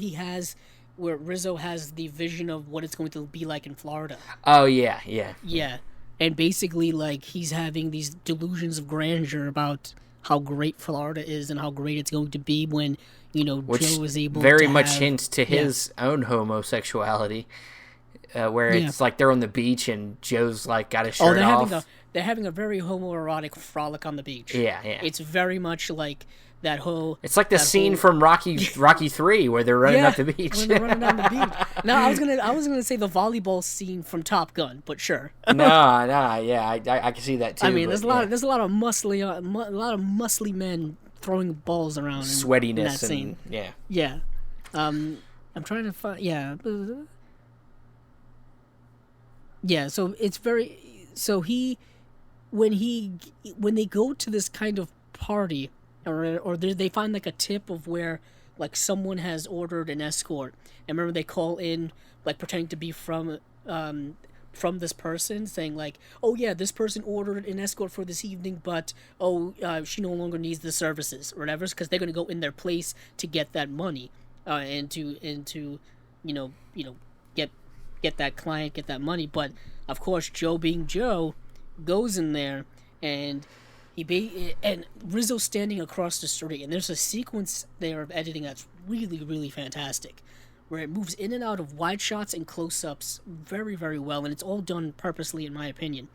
Speaker 2: where Rizzo has the vision of what it's going to be like in Florida.
Speaker 1: Oh yeah.
Speaker 2: Yeah, and basically, like, he's having these delusions of grandeur about how great Florida is and how great it's going to be when, you know, Joe is able to
Speaker 1: very much hints to his own homosexuality. Where it's like they're on the beach and Joe's like got his shirt off.
Speaker 2: They're having a very homoerotic frolic on the beach.
Speaker 1: Yeah.
Speaker 2: It's very much like that whole...
Speaker 1: It's like the scene from Rocky 3 where they're running up the beach.
Speaker 2: When they're running down the beach. No, I was gonna say the volleyball scene from Top Gun, but sure.
Speaker 1: I can see that too.
Speaker 2: I mean, there's a lot of muscly men throwing balls around.
Speaker 1: Sweatiness
Speaker 2: in that scene. Yeah. I'm trying to find. Yeah, so it's very... So when they go to this kind of party, or they find, like, a tip of where, like, someone has ordered an escort, and remember they call in, like, pretending to be from this person, saying, like, oh yeah, this person ordered an escort for this evening, but she no longer needs the services, or whatever, because they're going to go in their place to get that money, and to get that client, get that money. But of course, Joe being Joe, goes in there, and and Rizzo's standing across the street, and there's a sequence there of editing that's really, really fantastic, where it moves in and out of wide shots and close-ups very, very well, and it's all done purposely, in my opinion.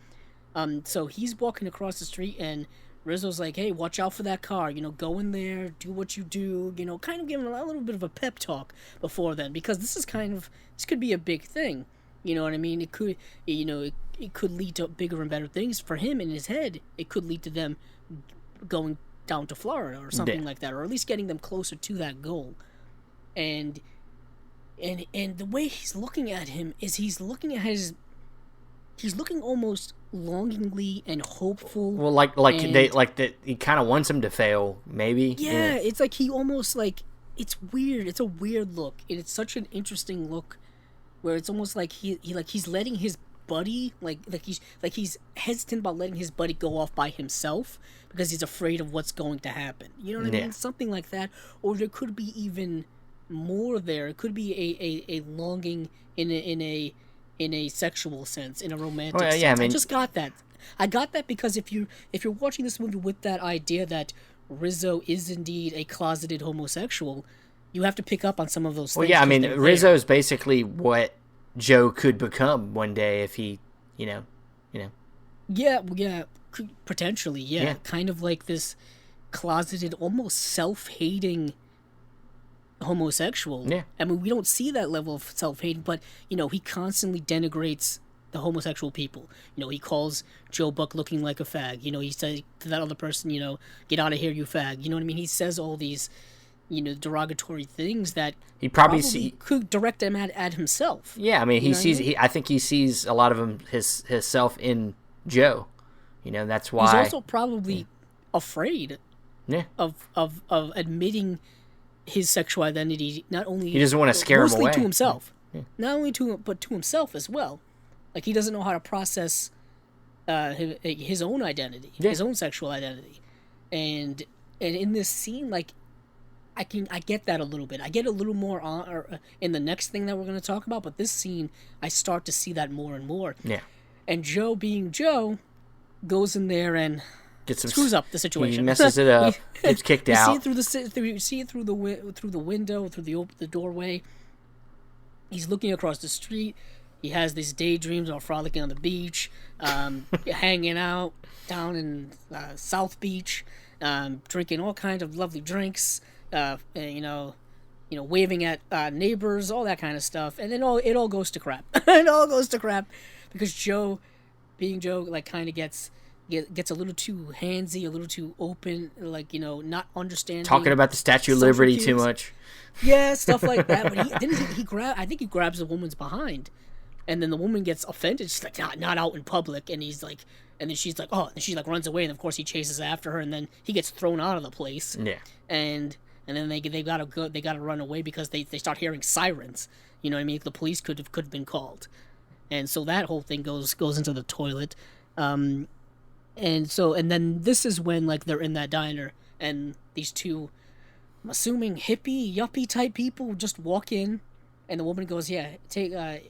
Speaker 2: So he's walking across the street, and Rizzo's like, hey, watch out for that car, go in there, do what you do, kind of giving a little bit of a pep talk before then, because this could be a big thing, you know what I mean? It could, it could lead to bigger and better things for him in his head. It could lead to them going down to Florida or something like that, or at least getting them closer to that goal. And the way he's looking at him is he's looking almost longingly and hopeful.
Speaker 1: Well, he kind of wants him to fail, maybe.
Speaker 2: Yeah, it's like he almost like, it's weird. It's a weird look, and it's such an interesting look, where it's almost like he's letting his buddy he's hesitant about letting his buddy go off by himself because he's afraid of what's going to happen. You know what I mean? Something like that, or there could be even more there. It could be a longing in a sexual sense, in a romantic sense. I just got that. I got that because if you're watching this movie with that idea that Rizzo is indeed a closeted homosexual, you have to pick up on some of those things.
Speaker 1: Well, yeah, I mean, Rizzo is basically what Joe could become one day if he, Yeah,
Speaker 2: potentially, yeah. Kind of like this closeted, almost self-hating homosexual.
Speaker 1: Yeah.
Speaker 2: I mean, we don't see that level of self-hating, but, he constantly denigrates the homosexual people. He calls Joe Buck looking like a fag. He says to that other person, get out of here, you fag. You know what I mean? He says all these, derogatory things that
Speaker 1: he
Speaker 2: could direct him at himself.
Speaker 1: Yeah, I mean, I think he sees a lot of himself in Joe. That's why.
Speaker 2: He's also probably afraid of admitting his sexual identity. Not only
Speaker 1: he doesn't want to scare him away.
Speaker 2: Mostly to himself. Yeah. Not only but to himself as well. Like, he doesn't know how to process his own identity, his own sexual identity, and in this scene, like, I get that a little bit. I get a little more in the next thing that we're going to talk about, but this scene, I start to see that more and more.
Speaker 1: Yeah.
Speaker 2: And Joe, being Joe, goes in there and screws up the situation.
Speaker 1: He messes it up. Gets kicked out.
Speaker 2: You see it through the window, through the doorway. He's looking across the street. he has these daydreams of frolicking on the beach, hanging out down in South Beach, drinking all kinds of lovely drinks, and, waving at neighbors, all that kind of stuff, and then it all goes to crap. It all goes to crap because Joe, being Joe, like kind of gets a little too handsy, a little too open, like not understanding.
Speaker 1: Talking about the Statue of Liberty too much.
Speaker 2: Yeah, stuff like that. But I think he grabs a woman's behind, and then the woman gets offended. She's like, not out in public, and he's like, and then she's like, oh, and she like runs away, and of course he chases after her, and then he gets thrown out of the place.
Speaker 1: Yeah.
Speaker 2: And then they gotta run away because they start hearing sirens. You know what I mean? The police could have been called, and so that whole thing goes into the toilet. And then this is when like they're in that diner, and these two, I'm assuming hippie yuppie type people just walk in, and the woman goes, yeah,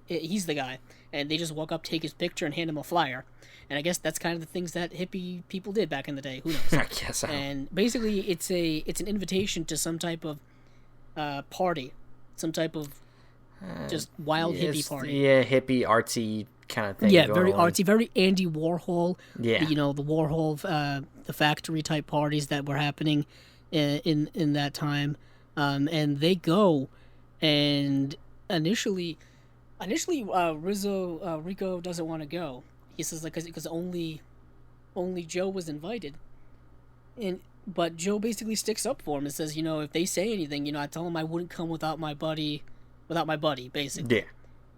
Speaker 2: he's the guy, and they just walk up, take his picture, and hand him a flyer. And I guess that's kind of the things that hippie people did back in the day. Who knows?
Speaker 1: I guess so.
Speaker 2: And basically, it's an invitation to some type of party, some type of just wild hippie party.
Speaker 1: Yeah, hippie artsy kind of thing.
Speaker 2: Yeah, very artsy, very Andy Warhol.
Speaker 1: Yeah,
Speaker 2: the Warhol, the factory type parties that were happening in that time, and they go, and initially, Rico doesn't want to go. He says like because only Joe was invited, but Joe basically sticks up for him and says, if they say anything, I tell them I wouldn't come without my buddy, basically.
Speaker 1: Yeah.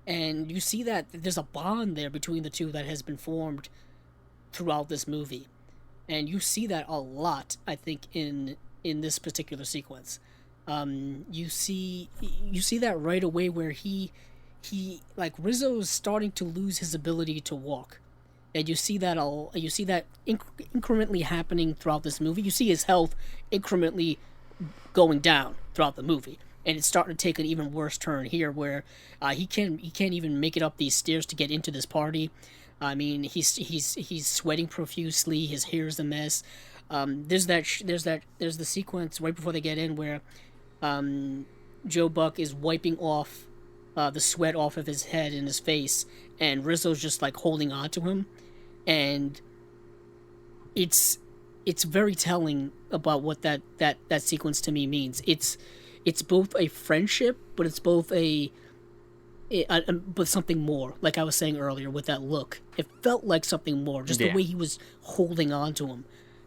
Speaker 1: And
Speaker 2: you see that there's a bond there between the two that has been formed throughout this movie, and you see that a lot, I think, in this particular sequence. You see that right away where he like Rizzo's starting to lose his ability to walk. And you see that incrementally happening throughout this movie. You see his health incrementally going down throughout the movie, and it's starting to take an even worse turn here, where he can't even make it up these stairs to get into this party. I mean, he's sweating profusely. His hair's a mess. There's the sequence right before they get in where Joe Buck is wiping off the sweat off of his head and his face, and Rizzo's just like holding on to him, and it's very telling about what that sequence to me means. It's both a friendship, but it's both but something more. Like I was saying earlier with that look, it felt like something more. Just the way he was holding on to him,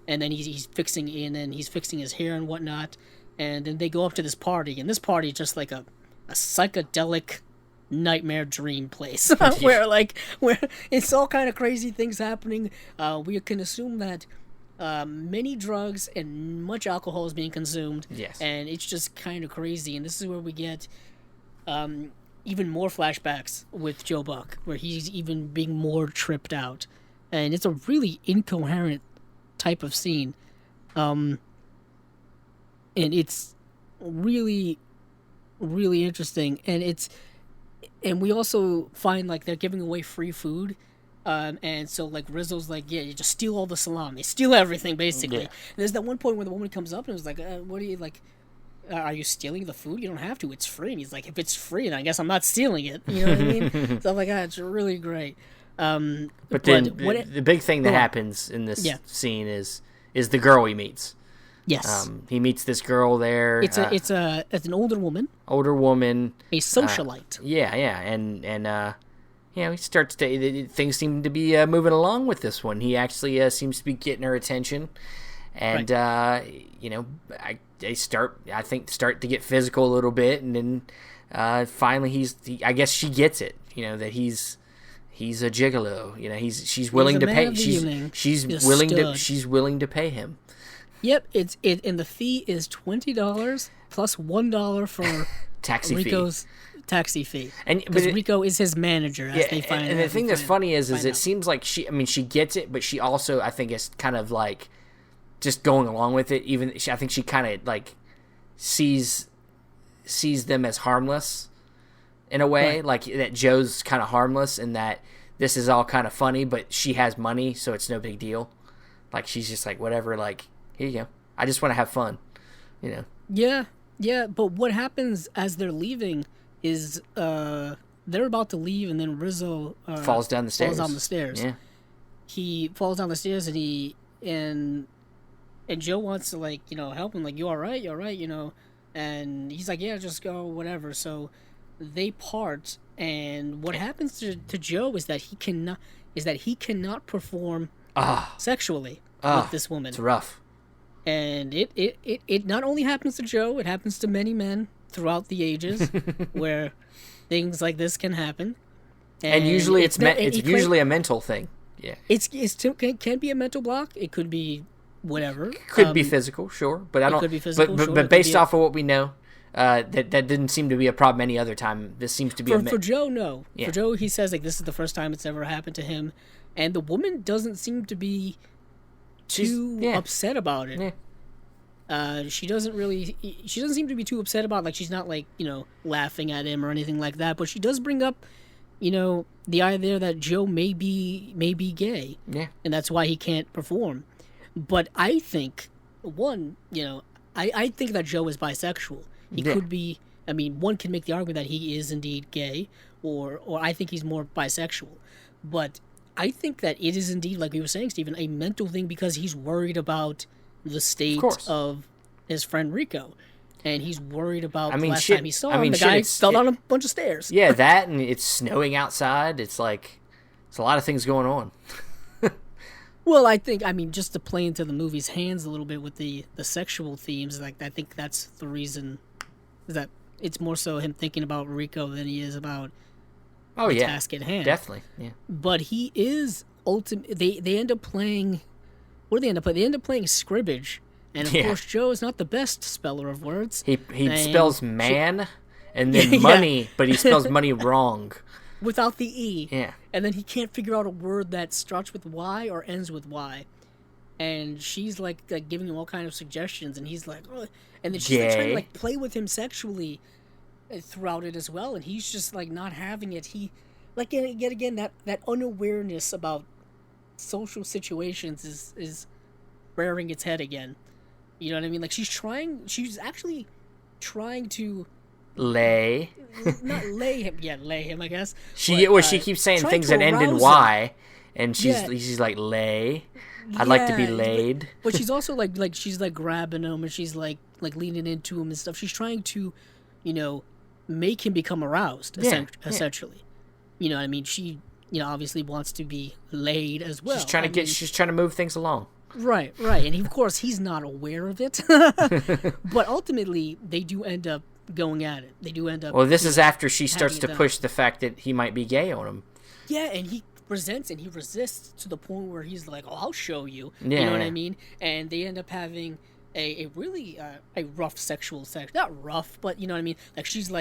Speaker 2: and then he's fixing his hair and whatnot, and then they go up to this party, and this party is just like a psychedelic nightmare dream place where it's all kind of crazy things happening. We can assume that many drugs and much alcohol is being consumed.
Speaker 1: Yes. And
Speaker 2: it's just kind of crazy. And this is where we get even more flashbacks with Joe Buck, where he's even being more tripped out. And it's a really incoherent type of scene. And it's really, really interesting. And we also find like they're giving away free food. And so like Rizzo's like, yeah, you just steal all the salami, steal everything basically.
Speaker 1: Yeah.
Speaker 2: And there's that one point where the woman comes up and was like, what are you like? Are you stealing the food? You don't have to. It's free. And he's like, if it's free, then I guess I'm not stealing it. You know what I mean? So I'm like, it's really great.
Speaker 1: But then the big thing that happens in this scene is the girl he meets.
Speaker 2: Yes.
Speaker 1: He meets this girl there.
Speaker 2: It's an older woman. A socialite.
Speaker 1: And he starts to. Things seem to be moving along with this one. He actually seems to be getting her attention, and they start to get physical a little bit, and then finally I guess she gets it. That he's a gigolo. She's willing to pay. She's willing to pay him.
Speaker 2: Yep, and the fee is $20 plus $1 for Rico's taxi fee. Because Rico is his manager, as they find out.
Speaker 1: And the thing that's funny is it seems like she gets it, but she also, I think, is kind of like just going along with it. I think she kind of like sees them as harmless in a way, like that Joe's kind of harmless and that this is all kind of funny, but she has money, so it's no big deal. Like she's just like, whatever, like, here you go. I just want to have fun,
Speaker 2: Yeah, but what happens as they're leaving is they're about to leave, and then Rizzo
Speaker 1: falls down the stairs.
Speaker 2: Yeah. He falls down the stairs, and Joe wants to, like, help him, like, you all right, and he's like, yeah, just go, whatever. So they part, and what happens to Joe is that he cannot perform sexually with this woman.
Speaker 1: It's rough.
Speaker 2: And it not only happens to Joe, it happens to many men throughout the ages where things like this can happen.
Speaker 1: And usually it's usually a mental thing. Yeah.
Speaker 2: It can be a mental block. It could be whatever.
Speaker 1: Could be physical, sure, but I don't.
Speaker 2: Could be physical,
Speaker 1: but based off of what we know, that didn't seem to be a problem any other time. This seems to be
Speaker 2: for Joe. No, for Joe, he says, like, this is the first time it's ever happened to him, and the woman doesn't seem to be too upset about it. Yeah. She doesn't seem to be too upset about it. Like, she's not, like, laughing at him or anything like that, but she does bring up, the idea that Joe may be gay. Yeah. And that's why he can't perform. But I think, I think that Joe is bisexual. He could be, one can make the argument that he is indeed gay, or I think he's more bisexual. But I think that it is indeed, like we were saying, Stephen, a mental thing, because he's worried about the state of his friend Rico. And he's worried about the last time he saw him, the guy fell down a bunch of stairs.
Speaker 1: Yeah, that, and it's snowing outside. It's like, it's a lot of things going on.
Speaker 2: Well, I think, just to play into the movie's hands a little bit with the sexual themes, like, I think that's the reason, is that it's more so him thinking about Rico than he is about the task at hand.
Speaker 1: Definitely, yeah.
Speaker 2: But he is they end up playing, what do they end up playing? They end up playing scribbage. And, of course, Joe is not the best speller of words.
Speaker 1: He spells man and then money, but he spells money wrong.
Speaker 2: Without the E.
Speaker 1: Yeah.
Speaker 2: And then he can't figure out a word that starts with Y or ends with Y. And she's, like giving him all kind of suggestions, and he's like, oh. And then she's like, trying to, like, play with him sexually throughout it as well, and he's just, like, not having it. He, like, yet again, that unawareness about social situations is rearing its head again. You know what I mean? Like, she's actually trying to
Speaker 1: lay
Speaker 2: him, I guess.
Speaker 1: She keeps saying things that end in Y, and she's like, lay. I'd like to be laid.
Speaker 2: But she's also like she's like grabbing him, and she's like leaning into him and stuff. She's trying to, make him become aroused, essentially. You know what I mean? She, obviously wants to be laid as well.
Speaker 1: She's trying to move things along.
Speaker 2: Right. And of course, he's not aware of it. But ultimately, they do end up going at it. They do end up...
Speaker 1: Well, this is after she starts to push the fact that he might be gay on him.
Speaker 2: Yeah, and he resents and he resists to the point where he's like, oh, I'll show you. Yeah. You know what I mean? And they end up having a really a rough sexual sex. Not rough, but you know what I mean? Like, she's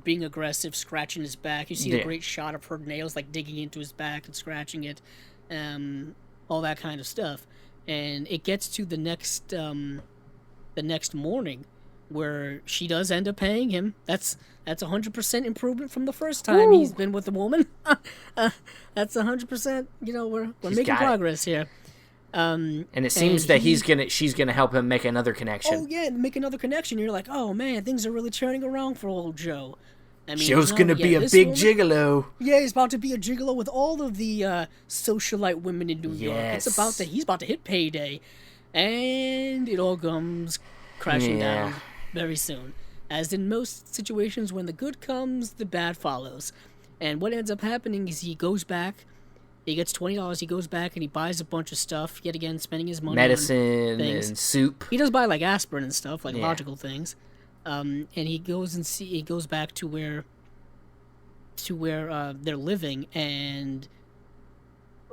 Speaker 2: being aggressive, scratching his back. You see a great shot of her nails, like, digging into his back and scratching it. All that kind of stuff. And it gets to the next morning, where she does end up paying him. That's 100% improvement from the first time he's been with a woman. That's 100%. We're making progress here.
Speaker 1: And it seems that she's gonna help him make another connection.
Speaker 2: Oh yeah, make another connection. You're like, oh man, things are really turning around for old Joe.
Speaker 1: Joe's gonna be a big gigolo.
Speaker 2: Yeah, he's about to be a gigolo with all of the socialite women in New York. It's he's about to hit payday, and it all comes crashing down very soon. As in most situations, when the good comes, the bad follows. And what ends up happening is he goes back, he gets $20, he goes back and he buys a bunch of stuff, yet again spending his money
Speaker 1: medicine
Speaker 2: on things.
Speaker 1: And soup.
Speaker 2: He does buy like aspirin and stuff, like logical things. And he goes back to where they're living, and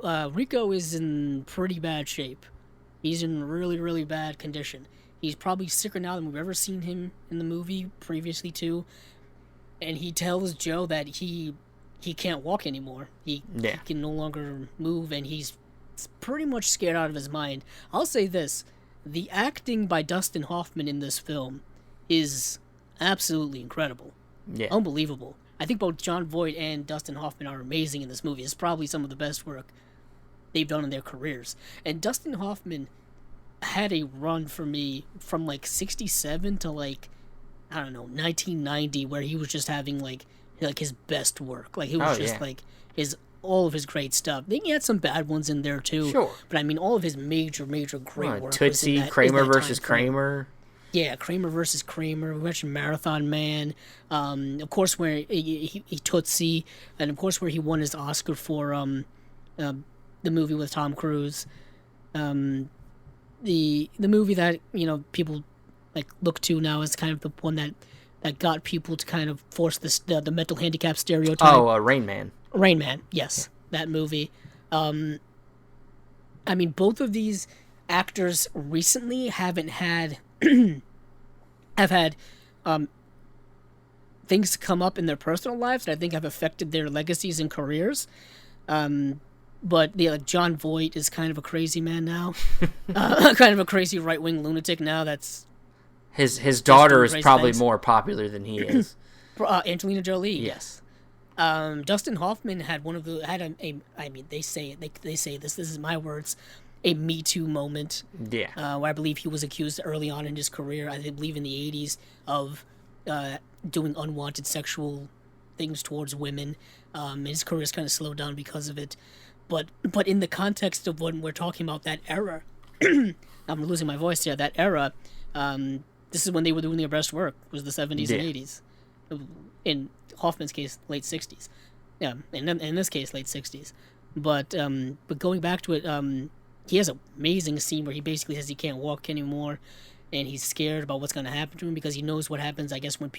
Speaker 2: Rico is in pretty bad shape. He's in really, really bad condition. He's probably sicker now than we've ever seen him in the movie previously too. And he tells Joe that he can't walk anymore. He can no longer move, and he's pretty much scared out of his mind. I'll say this: the acting by Dustin Hoffman in this film is absolutely incredible. Yeah. Unbelievable. I think both Jon Voight and Dustin Hoffman are amazing in this movie. It's probably some of the best work they've done in their careers. And Dustin Hoffman had a run for me from like 67 to like, I don't know, 1990, where he was just having like like his best work. Like, it was just like all of his great stuff. Then he had some bad ones in there too.
Speaker 1: Sure.
Speaker 2: But I mean, all of his major great work.
Speaker 1: Tootsie, Kramer versus Kramer.
Speaker 2: Yeah, Kramer versus Kramer. We mentioned Marathon Man. Of course, where he Tootsie, and of course where he won his Oscar for the movie with Tom Cruise. The movie that people like look to now is kind of the one that got people to kind of force the mental handicap stereotype.
Speaker 1: Oh, Rain Man.
Speaker 2: Rain Man, yes, that movie. I mean, both of these actors recently have had things come up in their personal lives that I think have affected their legacies and careers. But like John Voight is kind of a crazy man now, kind of a crazy right-wing lunatic now. That's
Speaker 1: his daughter is probably more popular than he is.
Speaker 2: Angelina Jolie.
Speaker 1: Yes.
Speaker 2: Dustin Hoffman had I mean, they say this is my words, a Me Too moment.
Speaker 1: Yeah.
Speaker 2: Where I believe he was accused early on in his career, I believe in the 80s, of doing unwanted sexual things towards women. And his career's kind of slowed down because of it. But in the context of when we're talking about that era, I'm losing my voice here, that era, this is when they were doing their best work, was the 70s and 80s. In Hoffman's case, late 60s. Yeah, in this case, late 60s. But going back to it, he has an amazing scene where he basically says he can't walk anymore, and he's scared about what's going to happen to him because he knows what happens, I guess, when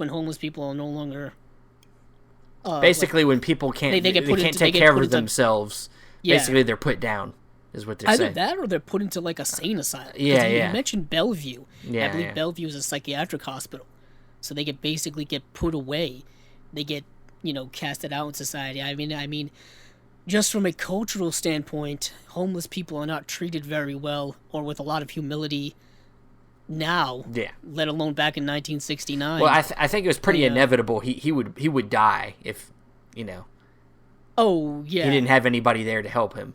Speaker 2: homeless people are no longer...
Speaker 1: basically, when people can't take care of themselves, basically they're put down, is what they're saying.
Speaker 2: Either that or they're put into like a sane asylum.
Speaker 1: Yeah.
Speaker 2: You mentioned Bellevue.
Speaker 1: Yeah,
Speaker 2: I believe Bellevue is a psychiatric hospital. So they basically get put away. They get, casted out in society. I mean, just from a cultural standpoint, homeless people are not treated very well or with a lot of humility now, let alone back in 1969.
Speaker 1: Well, I think it was pretty inevitable. He would die if,
Speaker 2: Oh yeah.
Speaker 1: He didn't have anybody there to help him.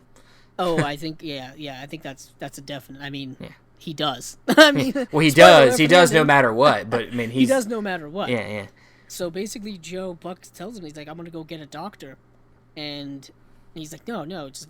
Speaker 2: Oh, I think I think that's a definite. I mean, he does. I mean,
Speaker 1: well, he does. He does no matter what. But I mean,
Speaker 2: he does no matter what.
Speaker 1: Yeah.
Speaker 2: So basically, Joe Buck tells him, he's like, "I'm gonna go get a doctor," and he's like, "No, just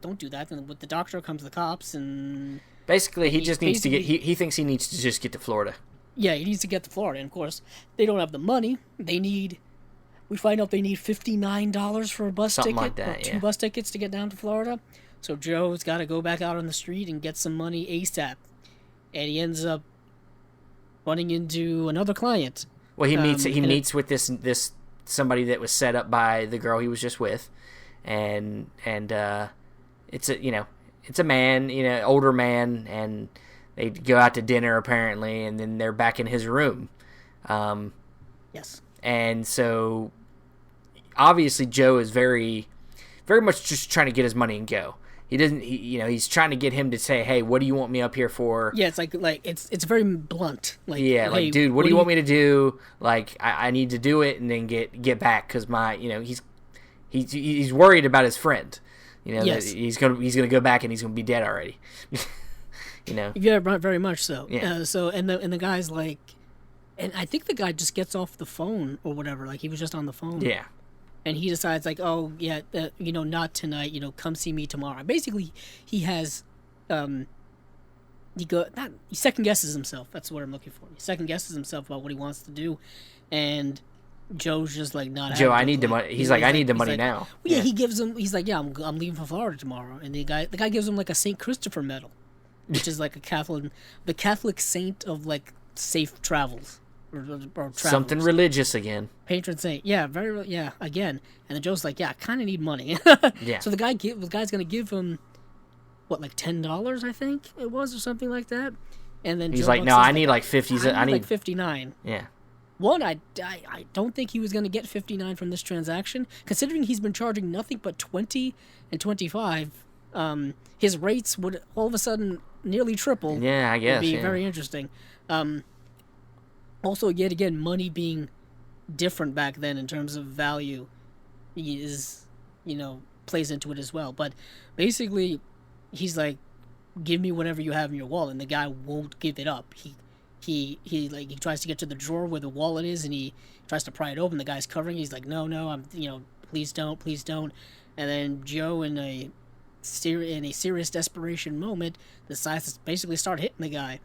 Speaker 2: don't do that." And with the doctor comes the cops, and
Speaker 1: basically, he just needs to get. He thinks he needs to just get to Florida.
Speaker 2: Yeah, he needs to get to Florida, and of course, they don't have the money. We find out they need $59 for a bus
Speaker 1: Something
Speaker 2: ticket,
Speaker 1: like that,
Speaker 2: or two bus tickets to get down to Florida. So Joe's got to go back out on the street and get some money ASAP, and he ends up running into another client.
Speaker 1: Well, he meets with this somebody that was set up by the girl he was just with, and it's a man, older man, and they go out to dinner apparently, and then they're back in his room.
Speaker 2: Yes.
Speaker 1: And so obviously Joe is very, very much just trying to get his money and go. He doesn't, he's trying to get him to say, "Hey, what do you want me up here for?"
Speaker 2: Yeah, it's like it's very blunt. Like,
Speaker 1: yeah, like,
Speaker 2: hey,
Speaker 1: dude, what do you want me to do? Like, I need to do it and then get back because my, he's worried about his friend.
Speaker 2: Yes.
Speaker 1: That he's gonna go back and he's gonna be dead already.
Speaker 2: Yeah, very much so.
Speaker 1: Yeah.
Speaker 2: And the guy's like, and I think the guy just gets off the phone or whatever. Like, he was just on the phone.
Speaker 1: Yeah.
Speaker 2: And he decides, like, oh, yeah, not tonight, come see me tomorrow. Basically, he has, he second-guesses himself. That's what I'm looking for. He second-guesses himself about what he wants to do. And Joe's just, like, not
Speaker 1: Joe, I need the money. He's like, I need the money now.
Speaker 2: Well, yeah, he gives him, he's like, yeah, I'm leaving for Florida tomorrow. And the guy gives him, like, a St. Christopher medal, which is, like, the Catholic saint of, like, safe travels. Or
Speaker 1: something religious again.
Speaker 2: Patron saint, again. And then Joe's like, I kind of need money.
Speaker 1: Yeah.
Speaker 2: So the guy's gonna give him what, like $10, I think it was, or something like that. And then
Speaker 1: he's
Speaker 2: Joe
Speaker 1: like,
Speaker 2: Buck
Speaker 1: no,
Speaker 2: says,
Speaker 1: I need like 50. I need
Speaker 2: like 59.
Speaker 1: Yeah.
Speaker 2: One, I don't think he was gonna get 59 from this transaction, considering he's been charging nothing but 20 and 25. His rates would all of a sudden nearly triple.
Speaker 1: Yeah, I guess.
Speaker 2: Would be very interesting. Also, yet again, money being different back then in terms of value is, plays into it as well. But basically, he's like, give me whatever you have in your wallet, and the guy won't give it up. he tries to get to the drawer where the wallet is, and he tries to pry it open. The guy's covering. He's like, no, I'm, please don't. And then Joe, in a serious desperation moment, decides to basically start hitting the guy.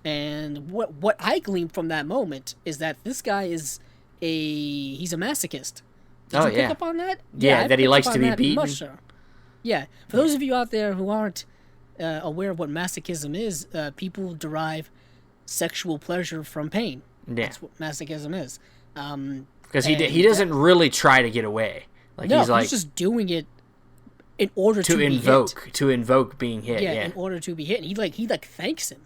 Speaker 2: And what I gleaned from that moment is that this guy is he's a masochist. Did you pick up on that?
Speaker 1: Yeah, that he likes to be beaten.
Speaker 2: Much so. Yeah, for those of you out there who aren't aware of what masochism is, people derive sexual pleasure from pain. Yeah. That's what masochism is.
Speaker 1: Because he doesn't really try to get away. Like he's
Speaker 2: just doing it in order to
Speaker 1: invoke being hit. Yeah,
Speaker 2: in order to be hit. And he thanks him.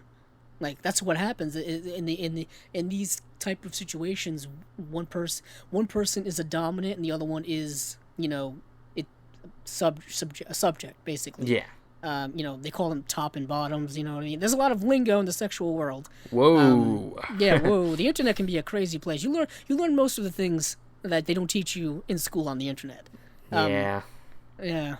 Speaker 2: Like, that's what happens in these type of situations. One person is a dominant, and the other one is subject basically.
Speaker 1: Yeah.
Speaker 2: They call them top and bottoms. You know what I mean? There's a lot of lingo in the sexual world.
Speaker 1: Whoa.
Speaker 2: Whoa. The internet can be a crazy place. You learn most of the things that they don't teach you in school on the internet.
Speaker 1: Yeah.
Speaker 2: Yeah.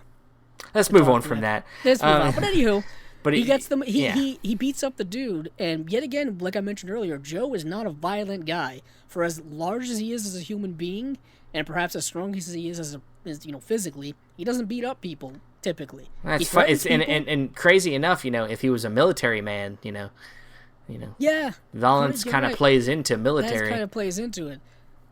Speaker 1: Let's move on from that.
Speaker 2: Let's move on. But anywho.
Speaker 1: But
Speaker 2: he gets them. He beats up the dude, and yet again, like I mentioned earlier, Joe is not a violent guy. For as large as he is as a human being, and perhaps as strong as he is as physically, he doesn't beat up people typically.
Speaker 1: That's fun. It's and crazy enough, if he was a military man,
Speaker 2: yeah,
Speaker 1: violence kind of plays into military.
Speaker 2: That kind of plays into it,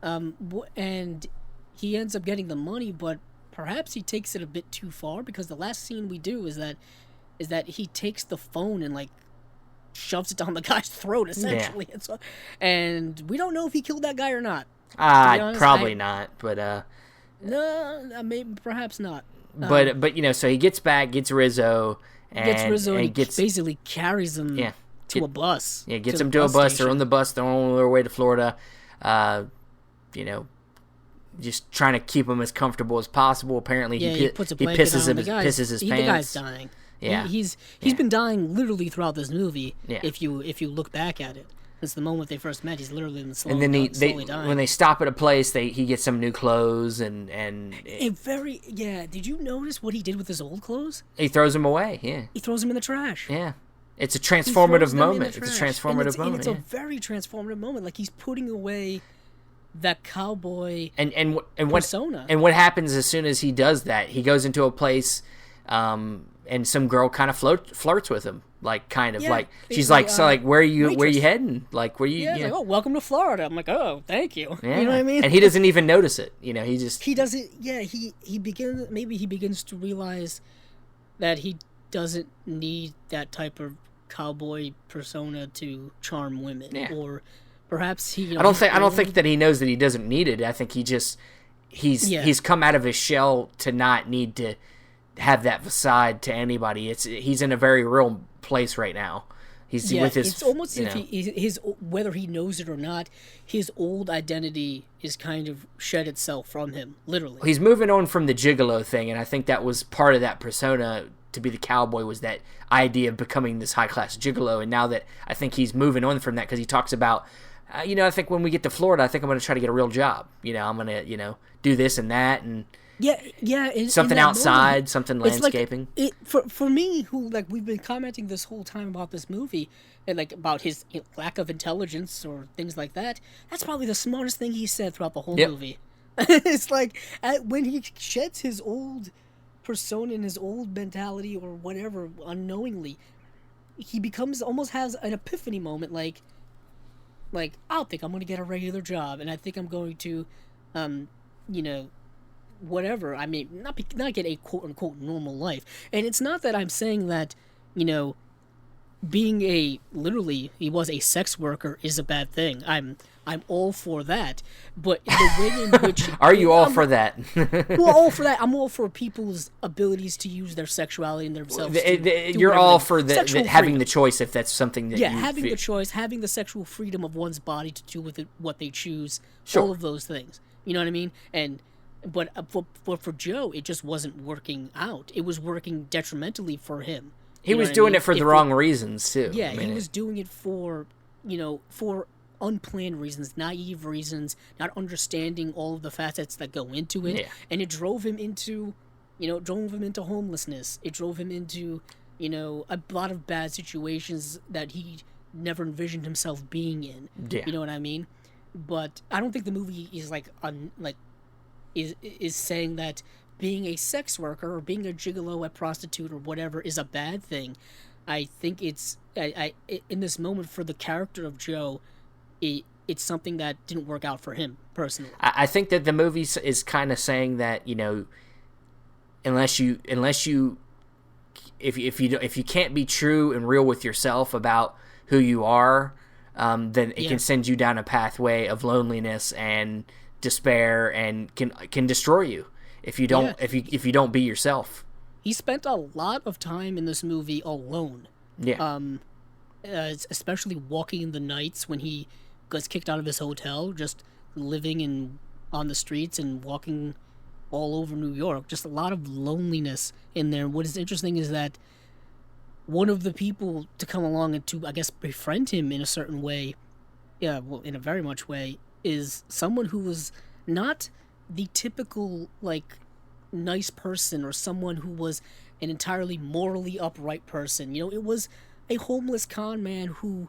Speaker 2: and he ends up getting the money, but perhaps he takes it a bit too far, because the last scene we do is that he takes the phone and shoves it down the guy's throat, essentially. Yeah. And we don't know if he killed that guy or not.
Speaker 1: Probably not, but
Speaker 2: no, maybe perhaps not.
Speaker 1: But so he gets back, gets Rizzo, and
Speaker 2: he basically carries him to a bus.
Speaker 1: Yeah, gets him to a bus. They're on the bus. They're on their way to Florida. Just trying to keep him as comfortable as possible. Apparently, he pisses his pants.
Speaker 2: The guy's dying.
Speaker 1: Yeah,
Speaker 2: he's been dying literally throughout this movie. Yeah. If you look back at it, since the moment they first met, he's literally been slowly dying.
Speaker 1: When they stop at a place, he gets some new clothes and
Speaker 2: Did you notice what he did with his old clothes?
Speaker 1: He throws them away. Yeah,
Speaker 2: he throws them in the trash.
Speaker 1: Yeah, it's a transformative moment. It's a transformative moment.
Speaker 2: And it's a very transformative moment. Like, he's putting away that cowboy
Speaker 1: and
Speaker 2: persona.
Speaker 1: And what happens as soon as he does that? He goes into a place. And some girl kind of flirts with him, she's like, where are you heading? Like, where you?
Speaker 2: Yeah, like, oh, welcome to Florida. I'm like, oh, thank you.
Speaker 1: Yeah.
Speaker 2: You know what I mean?
Speaker 1: And he doesn't even notice it. He
Speaker 2: doesn't. Yeah, he begins to realize that he doesn't need that type of cowboy persona to charm women, or perhaps he.
Speaker 1: I don't think that he knows that he doesn't need it. I think he's come out of his shell to not need to have that facade to anybody. He's in a very real place right now. He's with his.
Speaker 2: It's almost if his whether he knows it or not, his old identity is kind of shed itself from him, literally.
Speaker 1: He's moving on from the gigolo thing, and I think that was part of that persona to be the cowboy, was that idea of becoming this high class gigolo. And now that I think he's moving on from that, because he talks about, I think when we get to Florida, I think I'm going to try to get a real job. I'm going to do this and that and.
Speaker 2: Yeah.
Speaker 1: Something outside, moment, something landscaping.
Speaker 2: For me, who we've been commenting this whole time about this movie, and about his lack of intelligence or things like that. That's probably the smartest thing he said throughout the whole movie. It's when he sheds his old persona and his old mentality or whatever unknowingly, he almost has an epiphany moment. Like I think I'm going to get a regular job, and I think I'm going to, whatever. I mean, not get a quote unquote normal life. And it's not that I'm saying that, being he was a sex worker is a bad thing. I'm all for that. But the way in which
Speaker 1: are you all for that?
Speaker 2: Well, all for that. I'm all for people's abilities to use their sexuality and themselves.
Speaker 1: You're all for having the choice, if that's something that
Speaker 2: having the choice, having the sexual freedom of one's body to do with it what they choose. Sure. All of those things. You know what I mean? But for Joe, it just wasn't working out. It was working detrimentally for him.
Speaker 1: He was doing it for the wrong reasons, too.
Speaker 2: Yeah, he was doing it for unplanned reasons, naive reasons, not understanding all of the facets that go into it. Yeah. And it drove him into homelessness. It drove him into, a lot of bad situations that he never envisioned himself being in.
Speaker 1: Yeah.
Speaker 2: You know what I mean? But I don't think the movie is is saying that being a sex worker or being a gigolo, a prostitute, or whatever is a bad thing. I think it's in this moment for the character of Joe, it's something that didn't work out for him personally.
Speaker 1: I think that the movie is kind of saying that, you know, unless you if you can't be true and real with yourself about who you are, then it can send you down a pathway of loneliness and despair, and can destroy you if you don't if you don't be yourself.
Speaker 2: He spent a lot of time in this movie alone.
Speaker 1: Yeah.
Speaker 2: Especially walking in the nights when he gets kicked out of his hotel, just living on the streets and walking all over New York. Just a lot of loneliness in there. What is interesting is that one of the people to come along and to, I guess, befriend him in a certain way, in a very much way, is someone who was not the typical, like, nice person or someone who was an entirely morally upright person. You know, it was a homeless con man who,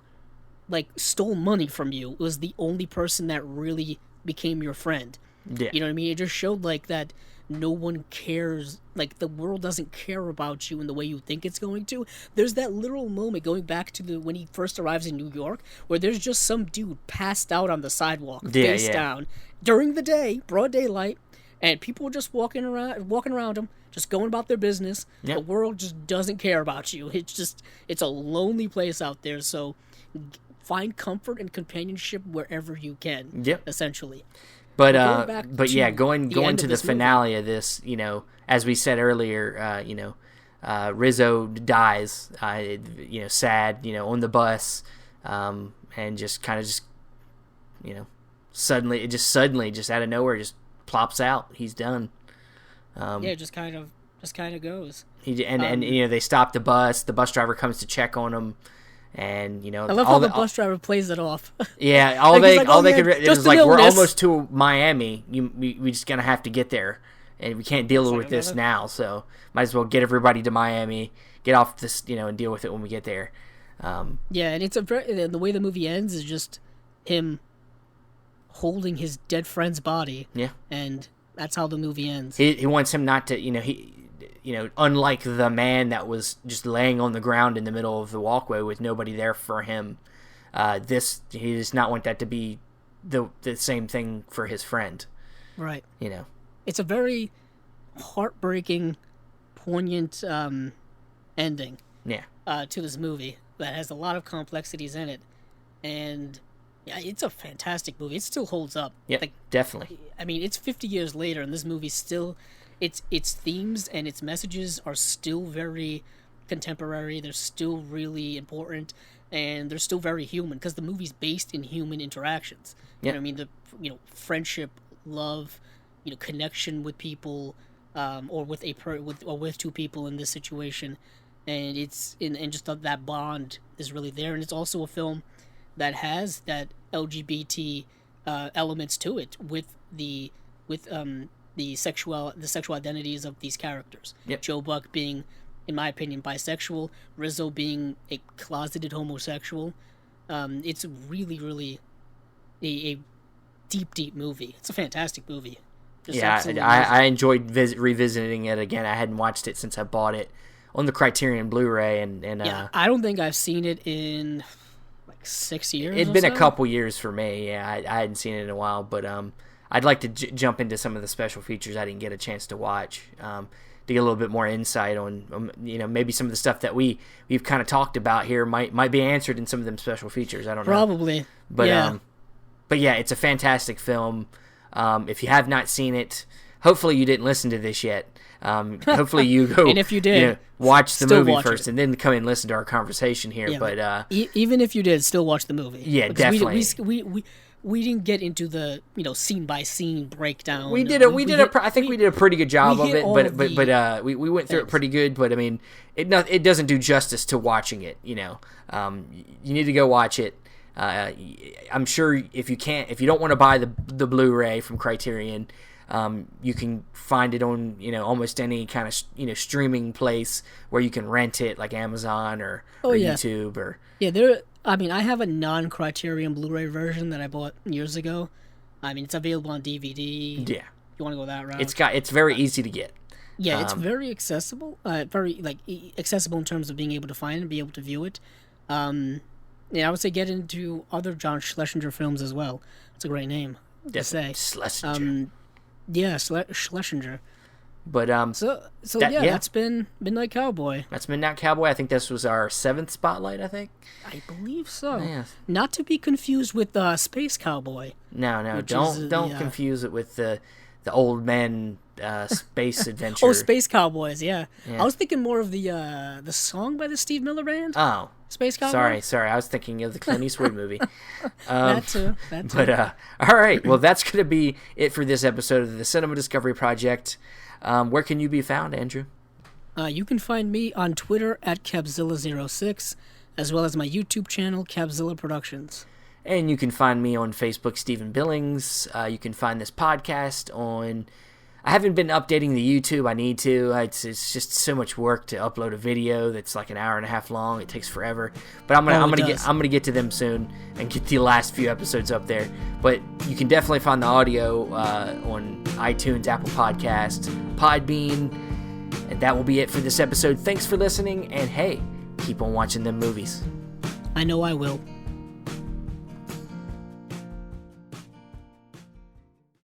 Speaker 2: like, stole money from you. It was the only person that really became your friend.
Speaker 1: Yeah.
Speaker 2: You know what I mean? It just showed, like, that no one cares, like, the world doesn't care about you in the way you think it's going to. There's that literal moment going back to when he first arrives in New York, where there's just some dude passed out on the sidewalk, face down, during the day, broad daylight, and people were just walking around him, just going about their business.
Speaker 1: Yep.
Speaker 2: The world just doesn't care about you. It's a lonely place out there, so find comfort and companionship wherever you can, essentially.
Speaker 1: But going to the finale of this, you know, as we said earlier, Rizzo dies, sad, on the bus, and just kind of suddenly out of nowhere just plops out. He's done.
Speaker 2: Just kind of goes.
Speaker 1: They stop the bus. The bus driver comes to check on him. And
Speaker 2: I love how the bus driver plays it off.
Speaker 1: Yeah, it was like, we're almost to Miami. We just gonna have to get there, and we can't deal with this now. So might as well get everybody to Miami, get off this, and deal with it when we get there.
Speaker 2: And it's the way the movie ends is just him holding his dead friend's body.
Speaker 1: Yeah,
Speaker 2: and that's how the movie ends.
Speaker 1: He wants him not to, unlike the man that was just laying on the ground in the middle of the walkway with nobody there for him, he does not want that to be the same thing for his friend.
Speaker 2: Right.
Speaker 1: It's
Speaker 2: a very heartbreaking, poignant ending.
Speaker 1: Yeah.
Speaker 2: To this movie that has a lot of complexities in it, and it's a fantastic movie. It still holds up.
Speaker 1: Yeah, definitely.
Speaker 2: I mean, it's 50 years later, and this movie still. Its themes and its messages are still very contemporary. They're still really important, and they're still very human because the movie's based in human interactions.
Speaker 1: Yeah.
Speaker 2: You know what I mean? Friendship, love, connection with people, or with two people in this situation, and and just that bond is really there. And it's also a film that has that LGBT elements to it with the sexual identities of these characters.
Speaker 1: Yep.
Speaker 2: Joe Buck being, in my opinion, bisexual, Rizzo being a closeted homosexual. It's really, really a deep movie. It's a fantastic movie.
Speaker 1: I enjoyed revisiting it again. I hadn't watched it since I bought it on the Criterion Blu-ray, and
Speaker 2: I don't think I've seen it in like 6 years.
Speaker 1: It'd been a couple years for me. Yeah, I hadn't seen it in a while, but I'd like to jump into some of the special features I didn't get a chance to watch, to get a little bit more insight on, maybe some of the stuff that we've kind of talked about here might be answered in some of them special features. I don't know.
Speaker 2: Probably.
Speaker 1: But yeah, it's a fantastic film. If you have not seen it, hopefully you didn't listen to this yet. Hopefully you go
Speaker 2: and if you did,
Speaker 1: watch the movie first and then come and listen to our conversation here.
Speaker 2: Yeah,
Speaker 1: but
Speaker 2: even if you did, still watch the movie.
Speaker 1: Yeah, definitely.
Speaker 2: We didn't get into the scene by scene breakdown.
Speaker 1: I think we did a pretty good job of it, but we went through it pretty good. But I mean, it doesn't do justice to watching it. You need to go watch it. I'm sure if you don't want to buy the Blu-ray from Criterion, you can find it on almost any kind of streaming place where you can rent it, like Amazon or YouTube or
Speaker 2: I mean, I have a non-Criterion Blu-ray version that I bought years ago. I mean, it's available on DVD.
Speaker 1: Yeah.
Speaker 2: You want to go that route?
Speaker 1: It's very easy to get.
Speaker 2: Yeah, it's very accessible. Accessible in terms of being able to find it and be able to view it. Yeah, I would say get into other John Schlesinger films as well. It's a great name to say.
Speaker 1: Schlesinger.
Speaker 2: Yeah, Schlesinger.
Speaker 1: But
Speaker 2: that's been Midnight Cowboy.
Speaker 1: That's Midnight Cowboy. I think this was our 7th spotlight. I think.
Speaker 2: I believe so.
Speaker 1: Yeah.
Speaker 2: Not to be confused with Space Cowboy.
Speaker 1: No, don't confuse it with the old man space adventure.
Speaker 2: Oh, Space Cowboys. Yeah. I was thinking more of the song by the Steve Miller Band.
Speaker 1: Oh,
Speaker 2: Space Cowboy.
Speaker 1: Sorry. I was thinking of the Clint Eastwood movie.
Speaker 2: That too.
Speaker 1: But all right. Well, that's gonna be it for this episode of the Cinema Discovery Project. Where can you be found, Andrew?
Speaker 2: You can find me on Twitter at Cabzilla06, as well as my YouTube channel, Cabzilla Productions.
Speaker 1: And you can find me on Facebook, Stephen Billings. You can find this podcast on... I haven't been updating the YouTube. I need to. It's just so much work to upload a video that's like an hour and a half long. It takes forever. But I'm gonna get to them soon and get the last few episodes up there. But you can definitely find the audio on iTunes, Apple Podcasts, Podbean. And that will be it for this episode. Thanks for listening. And hey, keep on watching them movies.
Speaker 2: I know I will.